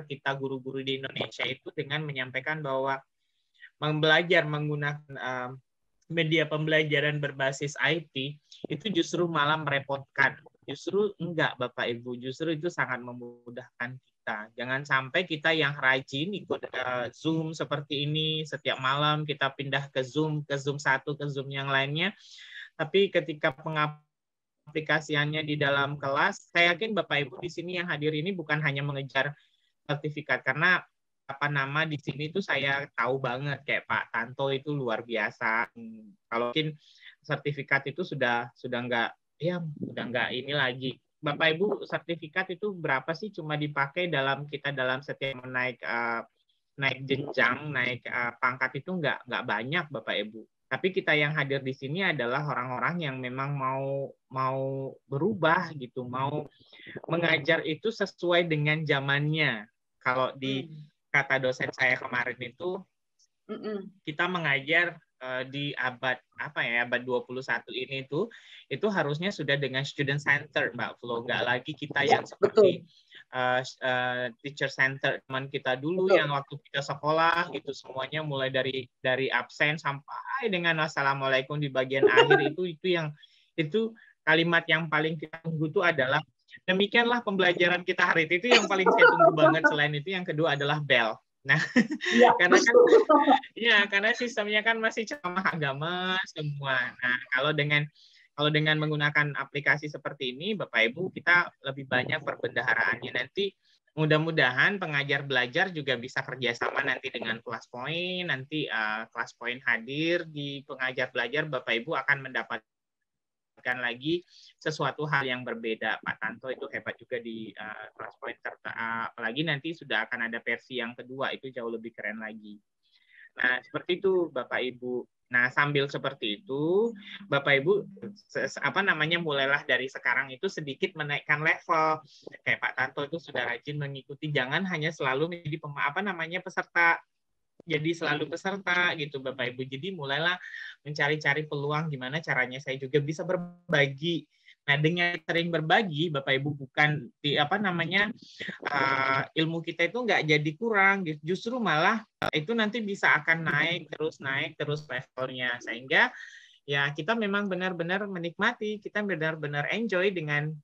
kita guru-guru di Indonesia itu dengan menyampaikan bahwa belajar menggunakan media pembelajaran berbasis IT itu justru malah merepotkan. Justru enggak, Bapak Ibu, justru itu sangat memudahkan kita. Jangan sampai kita yang rajin ikut Zoom seperti ini, setiap malam kita pindah ke Zoom satu, ke Zoom yang lainnya, tapi ketika pengaplikasiannya di dalam kelas, saya yakin Bapak Ibu di sini yang hadir ini bukan hanya mengejar sertifikat, karena nama di sini tuh saya tahu banget kayak Pak Tanto itu luar biasa. Kalau mungkin sertifikat itu sudah nggak ini lagi. Bapak Ibu, sertifikat itu berapa sih cuma dipakai dalam setiap naik jenjang, naik pangkat itu nggak banyak, Bapak Ibu. Tapi kita yang hadir di sini adalah orang-orang yang memang mau berubah gitu, mau mengajar itu sesuai dengan zamannya. Kalau di kata dosen saya kemarin itu, kita mengajar di abad 21 ini itu harusnya sudah dengan student center, Mbak Flo. Nggak lagi kita yang seperti teacher center teman kita dulu. Betul. Yang waktu kita sekolah itu semuanya mulai dari absen sampai dengan assalamualaikum di bagian akhir itu kalimat yang paling kita tunggu itu adalah demikianlah pembelajaran kita hari itu yang paling saya tunggu banget. Selain itu yang kedua adalah bell. Nah, ya, karena sistemnya kan masih ceramah agama semua. Nah, kalau dengan menggunakan aplikasi seperti ini, Bapak Ibu, kita lebih banyak perbendaharaannya. Nanti mudah-mudahan pengajar belajar juga bisa kerjasama nanti dengan ClassPoint. Nanti ClassPoint hadir di pengajar belajar, Bapak Ibu akan mendapatkan lagi sesuatu hal yang berbeda. Pak Tanto itu hebat juga di ClassPoint, apalagi nanti sudah akan ada versi yang kedua, itu jauh lebih keren lagi. Nah, seperti itu Bapak Ibu. Nah, sambil seperti itu, Bapak Ibu mulailah dari sekarang itu sedikit menaikkan level. Kayak Pak Tanto itu sudah rajin mengikuti, jangan hanya selalu menjadi peserta. Jadi selalu peserta gitu, Bapak Ibu. Jadi mulailah mencari-cari peluang gimana caranya saya juga bisa berbagi. Nah, dengan sering berbagi, Bapak Ibu, bukan ilmu kita itu nggak jadi kurang, justru malah itu nanti bisa akan naik terus levelnya, sehingga ya kita memang benar-benar menikmati, kita benar-benar enjoy dengan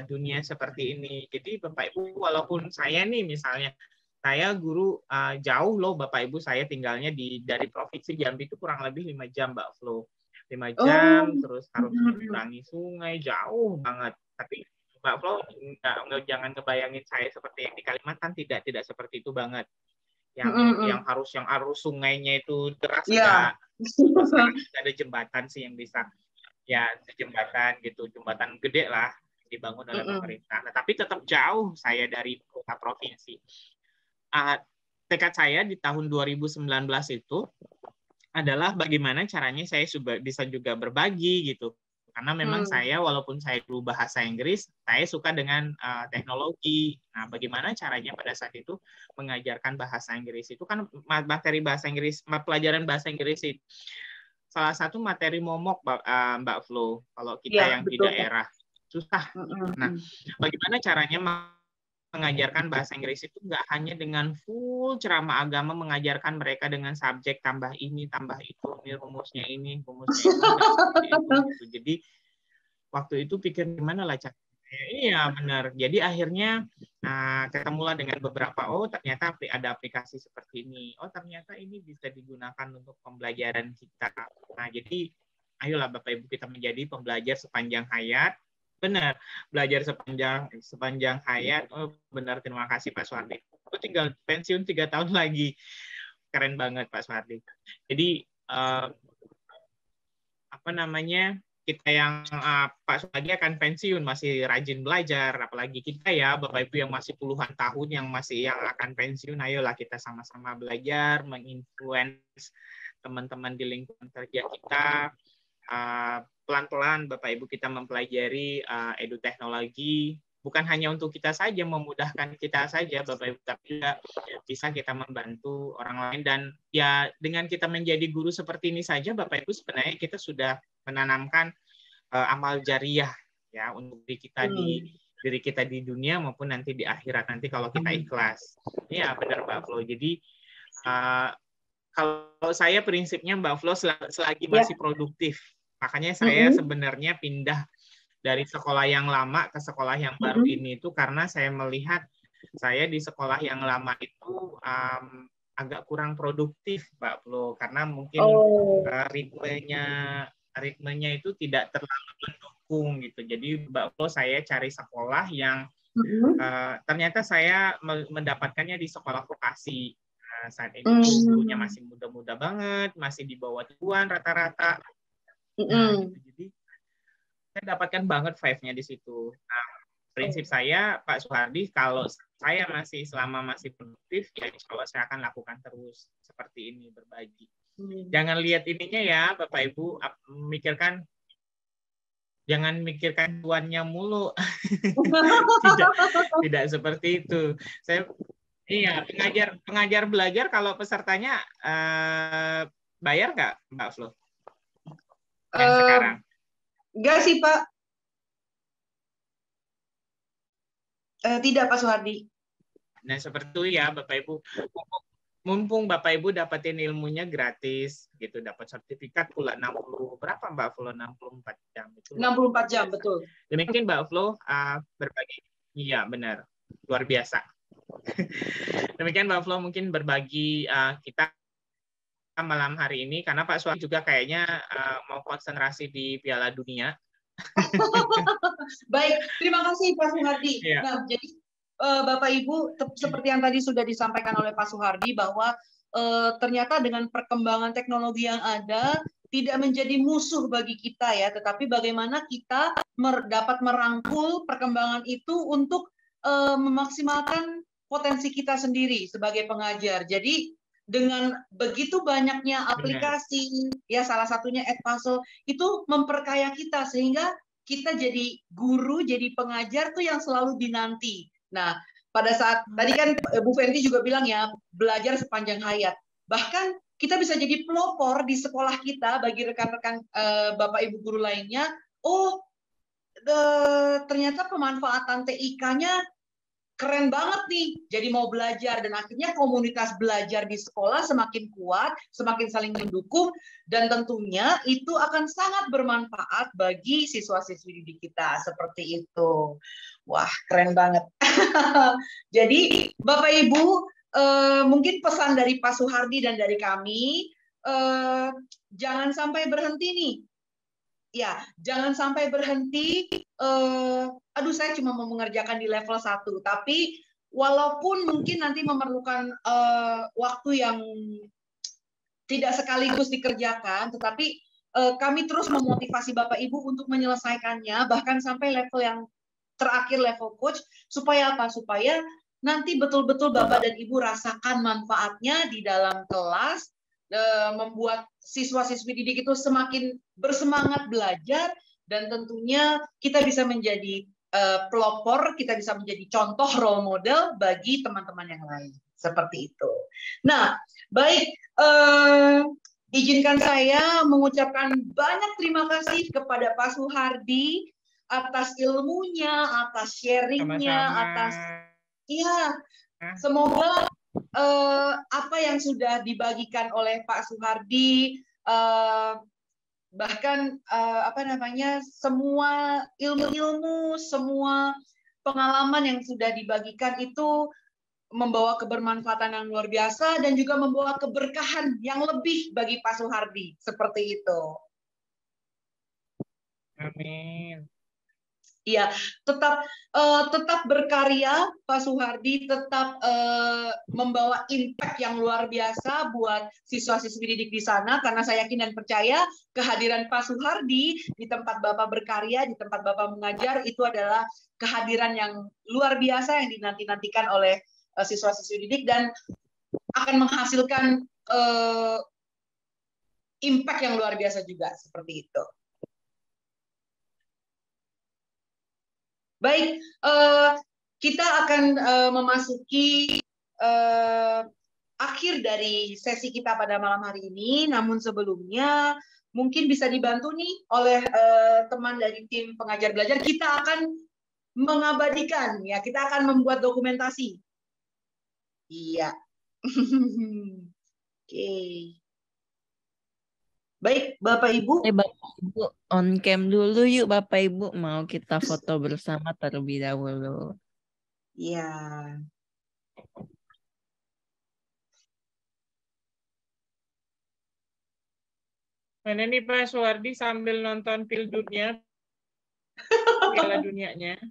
dunia seperti ini. Jadi Bapak Ibu, walaupun saya nih misalnya saya guru jauh loh, Bapak Ibu, saya tinggalnya dari Provinsi Jambi itu kurang lebih 5 jam, Mbak Flo. 5 jam, terus harus menyeberangi sungai, jauh banget. Tapi Mbak Flo, jangan kebayangin saya seperti yang di Kalimantan, tidak seperti itu banget. Yang arus sungainya itu deras, enggak. Ada jembatan sih yang bisa, ya jembatan gitu, jembatan gede lah dibangun oleh pemerintah. Nah, tapi tetap jauh saya dari kota provinsi. Tekad saya di tahun 2019 itu adalah bagaimana caranya saya bisa juga berbagi gitu. Karena memang saya, walaupun saya dulu bahasa Inggris, saya suka dengan teknologi. Nah, bagaimana caranya pada saat itu mengajarkan bahasa Inggris itu kan materi bahasa Inggris, pelajaran bahasa Inggris itu salah satu materi momok, Mbak Flo, kalau kita yang di daerah susah. Nah, bagaimana caranya mengajarkan bahasa Inggris itu nggak hanya dengan full ceramah agama, mengajarkan mereka dengan subjek tambah ini, tambah itu, ini rumusnya ini, rumusnya itu. Jadi waktu itu pikir gimana lah cara. Iya benar. Jadi akhirnya ketemulah dengan beberapa, ternyata ada aplikasi seperti ini. Ternyata ini bisa digunakan untuk pembelajaran kita. Nah jadi ayolah Bapak Ibu kita menjadi pembelajar sepanjang hayat. Benar, belajar sepanjang hayat. Benar, terima kasih Pak Suhardi. Aku tinggal pensiun 3 tahun lagi. Keren banget Pak Suhardi. Jadi kita yang Pak Suhardi akan pensiun masih rajin belajar, apalagi kita ya Bapak Ibu yang masih puluhan tahun yang akan pensiun, ayolah kita sama-sama belajar, menginfluence teman-teman di lingkungan kerja kita. Pelan-pelan Bapak Ibu kita mempelajari edu-teknologi, bukan hanya untuk kita saja, memudahkan kita saja Bapak Ibu, tapi juga bisa kita membantu orang lain. Dan ya dengan kita menjadi guru seperti ini saja Bapak Ibu, sebenarnya kita sudah menanamkan amal jariah ya untuk diri kita di dunia maupun nanti di akhirat nanti kalau kita ikhlas. Ya benar Mbak Flo. Jadi kalau saya prinsipnya Mbak Flo selagi masih produktif. Makanya saya sebenarnya pindah dari sekolah yang lama ke sekolah yang baru ini itu karena saya melihat saya di sekolah yang lama itu agak kurang produktif, Mbak Flo, karena mungkin ritmenya itu tidak terlalu mendukung gitu. Jadi Mbak Flo, saya cari sekolah yang ternyata saya mendapatkannya di sekolah vokasi. Saat ini gurunya masih muda-muda banget, masih di bawah 20-an rata-rata. Nah, gitu. Jadi saya dapatkan banget vibe-nya di situ. Nah, prinsip saya Pak Suhardi, kalau saya selama masih produktif, ya insya Allah saya akan lakukan terus seperti ini, berbagi. Jangan lihat ininya ya Bapak Ibu, jangan mikirkan tuannya mulu. tidak seperti itu. Pengajar belajar kalau pesertanya bayar nggak Mbak Flo? Yang sekarang? Enggak sih Pak. Tidak Pak Suhardi. Nah seperti itu ya Bapak Ibu. Mumpung Bapak Ibu dapetin ilmunya gratis, gitu, dapat sertifikat pula 60 berapa Mbak Flo? 64 jam itu. 64 jam betul. Demikian Mbak Flo berbagi. Iya benar, luar biasa. Demikian Mbak Flo mungkin berbagi kita malam hari ini karena Pak Suhardi juga kayaknya mau konsentrasi di Piala Dunia. Baik, terima kasih Pak Suhardi. Ya. Nah, jadi Bapak Ibu seperti yang tadi sudah disampaikan oleh Pak Suhardi bahwa ternyata dengan perkembangan teknologi yang ada tidak menjadi musuh bagi kita ya, tetapi bagaimana kita dapat merangkul perkembangan itu untuk memaksimalkan potensi kita sendiri sebagai pengajar. Jadi dengan begitu banyaknya aplikasi, ya salah satunya Edpuzzle, itu memperkaya kita sehingga kita jadi guru, jadi pengajar tuh yang selalu dinanti. Nah, pada saat tadi kan Bu Fenty juga bilang ya, belajar sepanjang hayat. Bahkan kita bisa jadi pelopor di sekolah kita bagi rekan-rekan Bapak Ibu guru lainnya. Ternyata pemanfaatan TIK-nya keren banget nih, jadi mau belajar, dan akhirnya komunitas belajar di sekolah semakin kuat, semakin saling mendukung, dan tentunya itu akan sangat bermanfaat bagi siswa-siswi didik kita, seperti itu. Wah, keren banget. Jadi, Bapak Ibu, mungkin pesan dari Pak Suhardi dan dari kami, jangan sampai berhenti nih. Ya, jangan sampai berhenti, saya cuma mau mengerjakan di level 1, tapi walaupun mungkin nanti memerlukan waktu yang tidak sekaligus dikerjakan, tetapi kami terus memotivasi Bapak Ibu untuk menyelesaikannya, bahkan sampai level yang terakhir, level coach, supaya apa? Supaya nanti betul-betul Bapak dan Ibu rasakan manfaatnya di dalam kelas, membuat siswa-siswi didik itu semakin bersemangat belajar, dan tentunya kita bisa menjadi pelopor, kita bisa menjadi contoh role model bagi teman-teman yang lain. Seperti itu. Nah, baik, izinkan saya mengucapkan banyak terima kasih kepada Pak Suhardi atas ilmunya, atas sharingnya, atas semoga apa yang sudah dibagikan oleh Pak Suhardi, bahkan semua ilmu-ilmu, semua pengalaman yang sudah dibagikan itu membawa kebermanfaatan yang luar biasa dan juga membawa keberkahan yang lebih bagi Pak Suhardi. Seperti itu. Amin. Iya, tetap berkarya Pak Suhardi, tetap membawa impact yang luar biasa buat siswa-siswi didik di sana, karena saya yakin dan percaya kehadiran Pak Suhardi di tempat Bapak berkarya, di tempat Bapak mengajar, itu adalah kehadiran yang luar biasa yang dinanti-nantikan oleh siswa-siswi didik dan akan menghasilkan impact yang luar biasa juga, seperti itu. Baik, kita akan memasuki akhir dari sesi kita pada malam hari ini. Namun sebelumnya, mungkin bisa dibantu nih oleh teman dari tim pengajar belajar. Kita akan mengabadikan, ya, kita akan membuat dokumentasi. Iya. Oke. Baik, Bapak Ibu. Bapak Ibu on cam dulu yuk, Bapak Ibu, mau kita foto bersama terlebih dahulu. Iya. Mana nih Pak Suhardi sambil nonton Pildunnya, Piala Dunianya.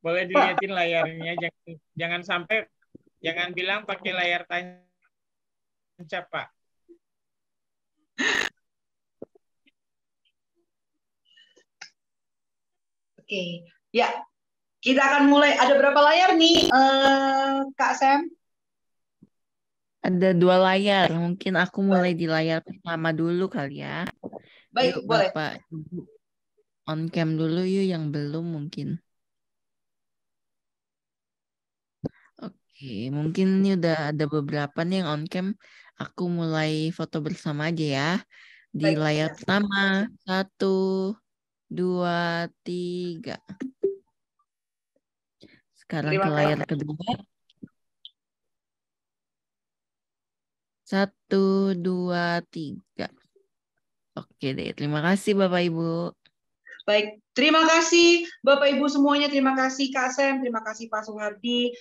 Boleh dilihatin layarnya, jangan sampai, jangan bilang pakai layar tancap, Pak. Oke, ya, kita akan mulai. Ada berapa layar nih, Kak Sam? Ada 2 layar, mungkin aku mulai di layar pertama dulu kali ya. Baik, yuk, boleh. Bapak Ibu on cam dulu yuk yang belum mungkin. Oke, mungkin ini udah ada beberapa nih yang on cam. Aku mulai foto bersama aja ya. Di Baik, layar pertama, 1, 2, 3. Sekarang terima ke layar kasih. kedua. 1, 2, 3. Oke deh, terima kasih Bapak Ibu. Baik, terima kasih Bapak Ibu semuanya. Terima kasih Kak Sam, terima kasih Pak Suhardi.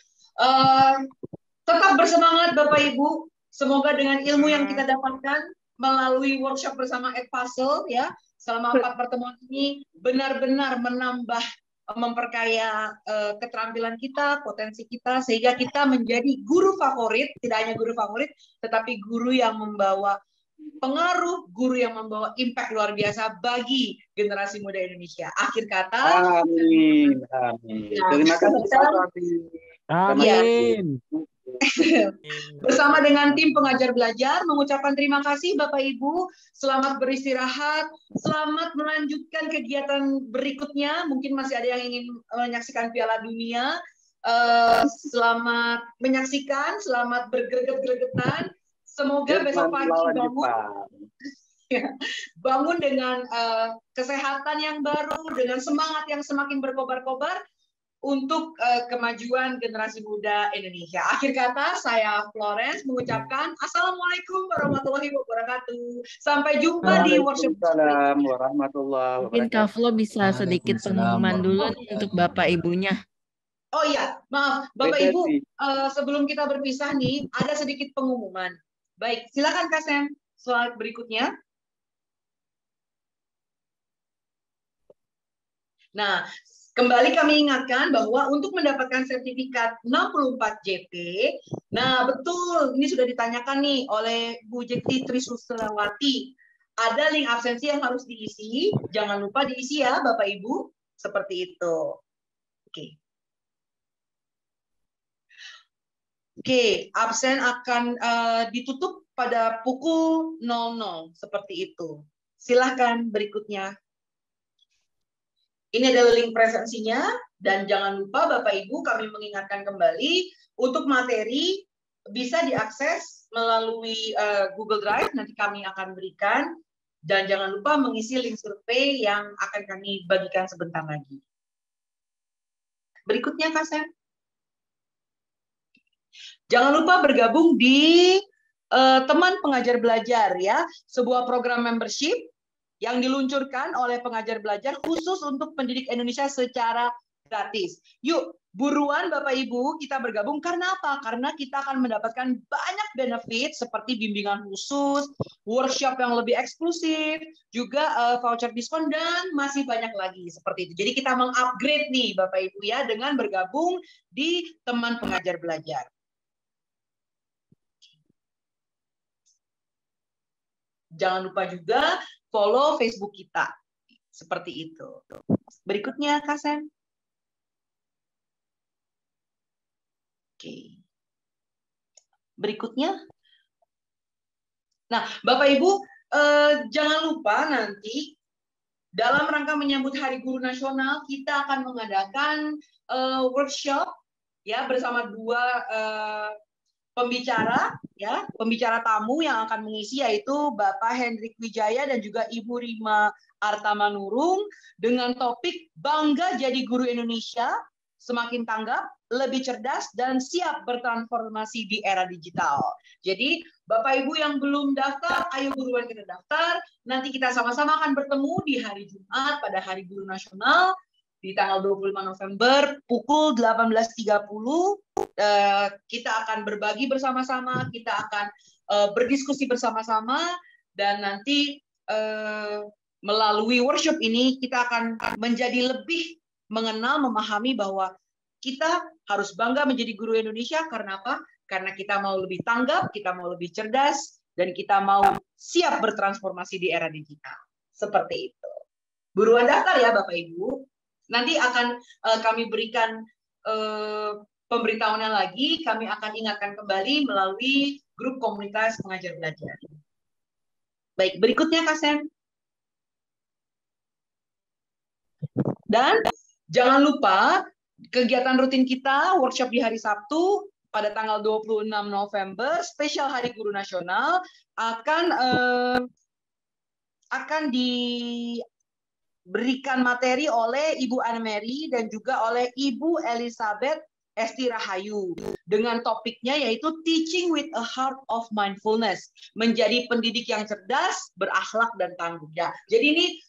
Tetap bersemangat Bapak Ibu. Semoga dengan ilmu yang kita dapatkan melalui workshop bersama Edpuzzle, ya, selama 4 pertemuan ini benar-benar menambah, memperkaya keterampilan kita, potensi kita, sehingga kita menjadi guru favorit, tidak hanya guru favorit, tetapi guru yang membawa pengaruh, guru yang membawa impact luar biasa bagi generasi muda Indonesia. Akhir kata, amin, amin. Terima kasih Pak Suhardi. Amin. Bersama dengan tim pengajar belajar mengucapkan terima kasih Bapak Ibu, selamat beristirahat, selamat melanjutkan kegiatan berikutnya, mungkin masih ada yang ingin menyaksikan Piala Dunia, selamat menyaksikan, selamat bergreget-gregetan, semoga besok pagi bangun dengan kesehatan yang baru, dengan semangat yang semakin berkobar-kobar, untuk kemajuan generasi muda Indonesia. Akhir kata, saya Florence mengucapkan Assalamualaikum warahmatullahi wabarakatuh. Sampai jumpa di workshop. Waalaikumsalam warahmatullahi wabarakatuh. Mungkin Kak Flo bisa sedikit pengumuman dulu nih untuk Bapak Ibunya. Oh iya, maaf Bapak Ibu, sebelum kita berpisah nih, ada sedikit pengumuman. Baik, silakan Kak Sam, slide berikutnya. Nah, kembali kami ingatkan bahwa untuk mendapatkan sertifikat 64 JP, nah betul, ini sudah ditanyakan nih oleh Bu Jekti Trisuslawati. Ada link absensi yang harus diisi, jangan lupa diisi ya Bapak Ibu, seperti itu. Oke. Oke, absen akan ditutup pada pukul 00 seperti itu. Silahkan berikutnya. Ini adalah link presensinya dan jangan lupa Bapak Ibu kami mengingatkan kembali untuk materi bisa diakses melalui Google Drive, nanti kami akan berikan, dan jangan lupa mengisi link survei yang akan kami bagikan sebentar lagi. Berikutnya Kak Sam. Jangan lupa bergabung di teman pengajar belajar ya, sebuah program membership yang diluncurkan oleh pengajar belajar khusus untuk pendidik Indonesia secara gratis. Yuk, buruan Bapak Ibu kita bergabung. Karena apa? Karena kita akan mendapatkan banyak benefit seperti bimbingan khusus, workshop yang lebih eksklusif, juga voucher diskon, dan masih banyak lagi seperti itu. Jadi kita mengupgrade nih Bapak Ibu ya dengan bergabung di teman pengajar belajar. Jangan lupa juga follow Facebook kita. Seperti itu. Berikutnya, Kak Sam. Oke. Berikutnya. Nah, Bapak Ibu, jangan lupa nanti dalam rangka menyambut Hari Guru Nasional, kita akan mengadakan workshop ya bersama dua pembicara ya, pembicara tamu yang akan mengisi yaitu Bapak Hendrik Wijaya dan juga Ibu Rima Artamanurung dengan topik Bangga Jadi Guru Indonesia, semakin tanggap, lebih cerdas dan siap bertransformasi di era digital. Jadi Bapak Ibu yang belum daftar, ayo buruan kita daftar. Nanti kita sama-sama akan bertemu di hari Jumat pada Hari Guru Nasional di tanggal 25 November pukul 18.30. Kita akan berbagi bersama-sama, kita akan berdiskusi bersama-sama, dan nanti melalui workshop ini kita akan menjadi lebih mengenal, memahami bahwa kita harus bangga menjadi guru Indonesia. Karena apa? Karena kita mau lebih tanggap, kita mau lebih cerdas, dan kita mau siap bertransformasi di era digital. Seperti itu. Buruan daftar ya Bapak Ibu. Nanti akan kami berikan pemberitahuannya lagi, kami akan ingatkan kembali melalui grup komunitas pengajar belajar. Baik, berikutnya Kak Sam. Dan jangan lupa kegiatan rutin kita, workshop di hari Sabtu pada tanggal 26 November, spesial Hari Guru Nasional, akan diberikan materi oleh Ibu Anne Mary dan juga oleh Ibu Elizabeth Esti Rahayu dengan topiknya yaitu Teaching with a Heart of Mindfulness, menjadi pendidik yang cerdas, berakhlak dan tangguh. Ya, jadi ini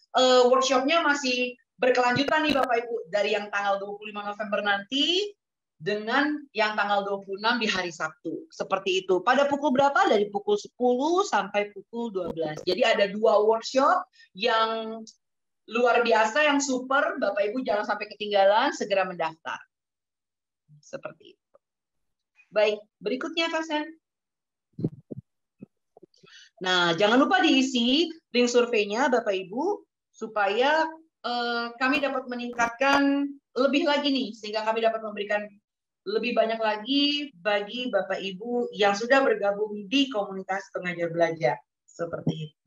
workshopnya masih berkelanjutan nih Bapak Ibu, dari yang tanggal 25 November nanti dengan yang tanggal 26 di hari Sabtu. Seperti itu. Pada pukul berapa? Dari pukul 10 sampai pukul 12. Jadi ada 2 workshop yang luar biasa, yang super. Bapak Ibu jangan sampai ketinggalan, segera mendaftar. Seperti itu. Baik, berikutnya Kak Sen. Nah, jangan lupa diisi link surveinya Bapak Ibu supaya kami dapat meningkatkan lebih lagi nih, sehingga kami dapat memberikan lebih banyak lagi bagi Bapak Ibu yang sudah bergabung di komunitas pengajar belajar. Seperti itu.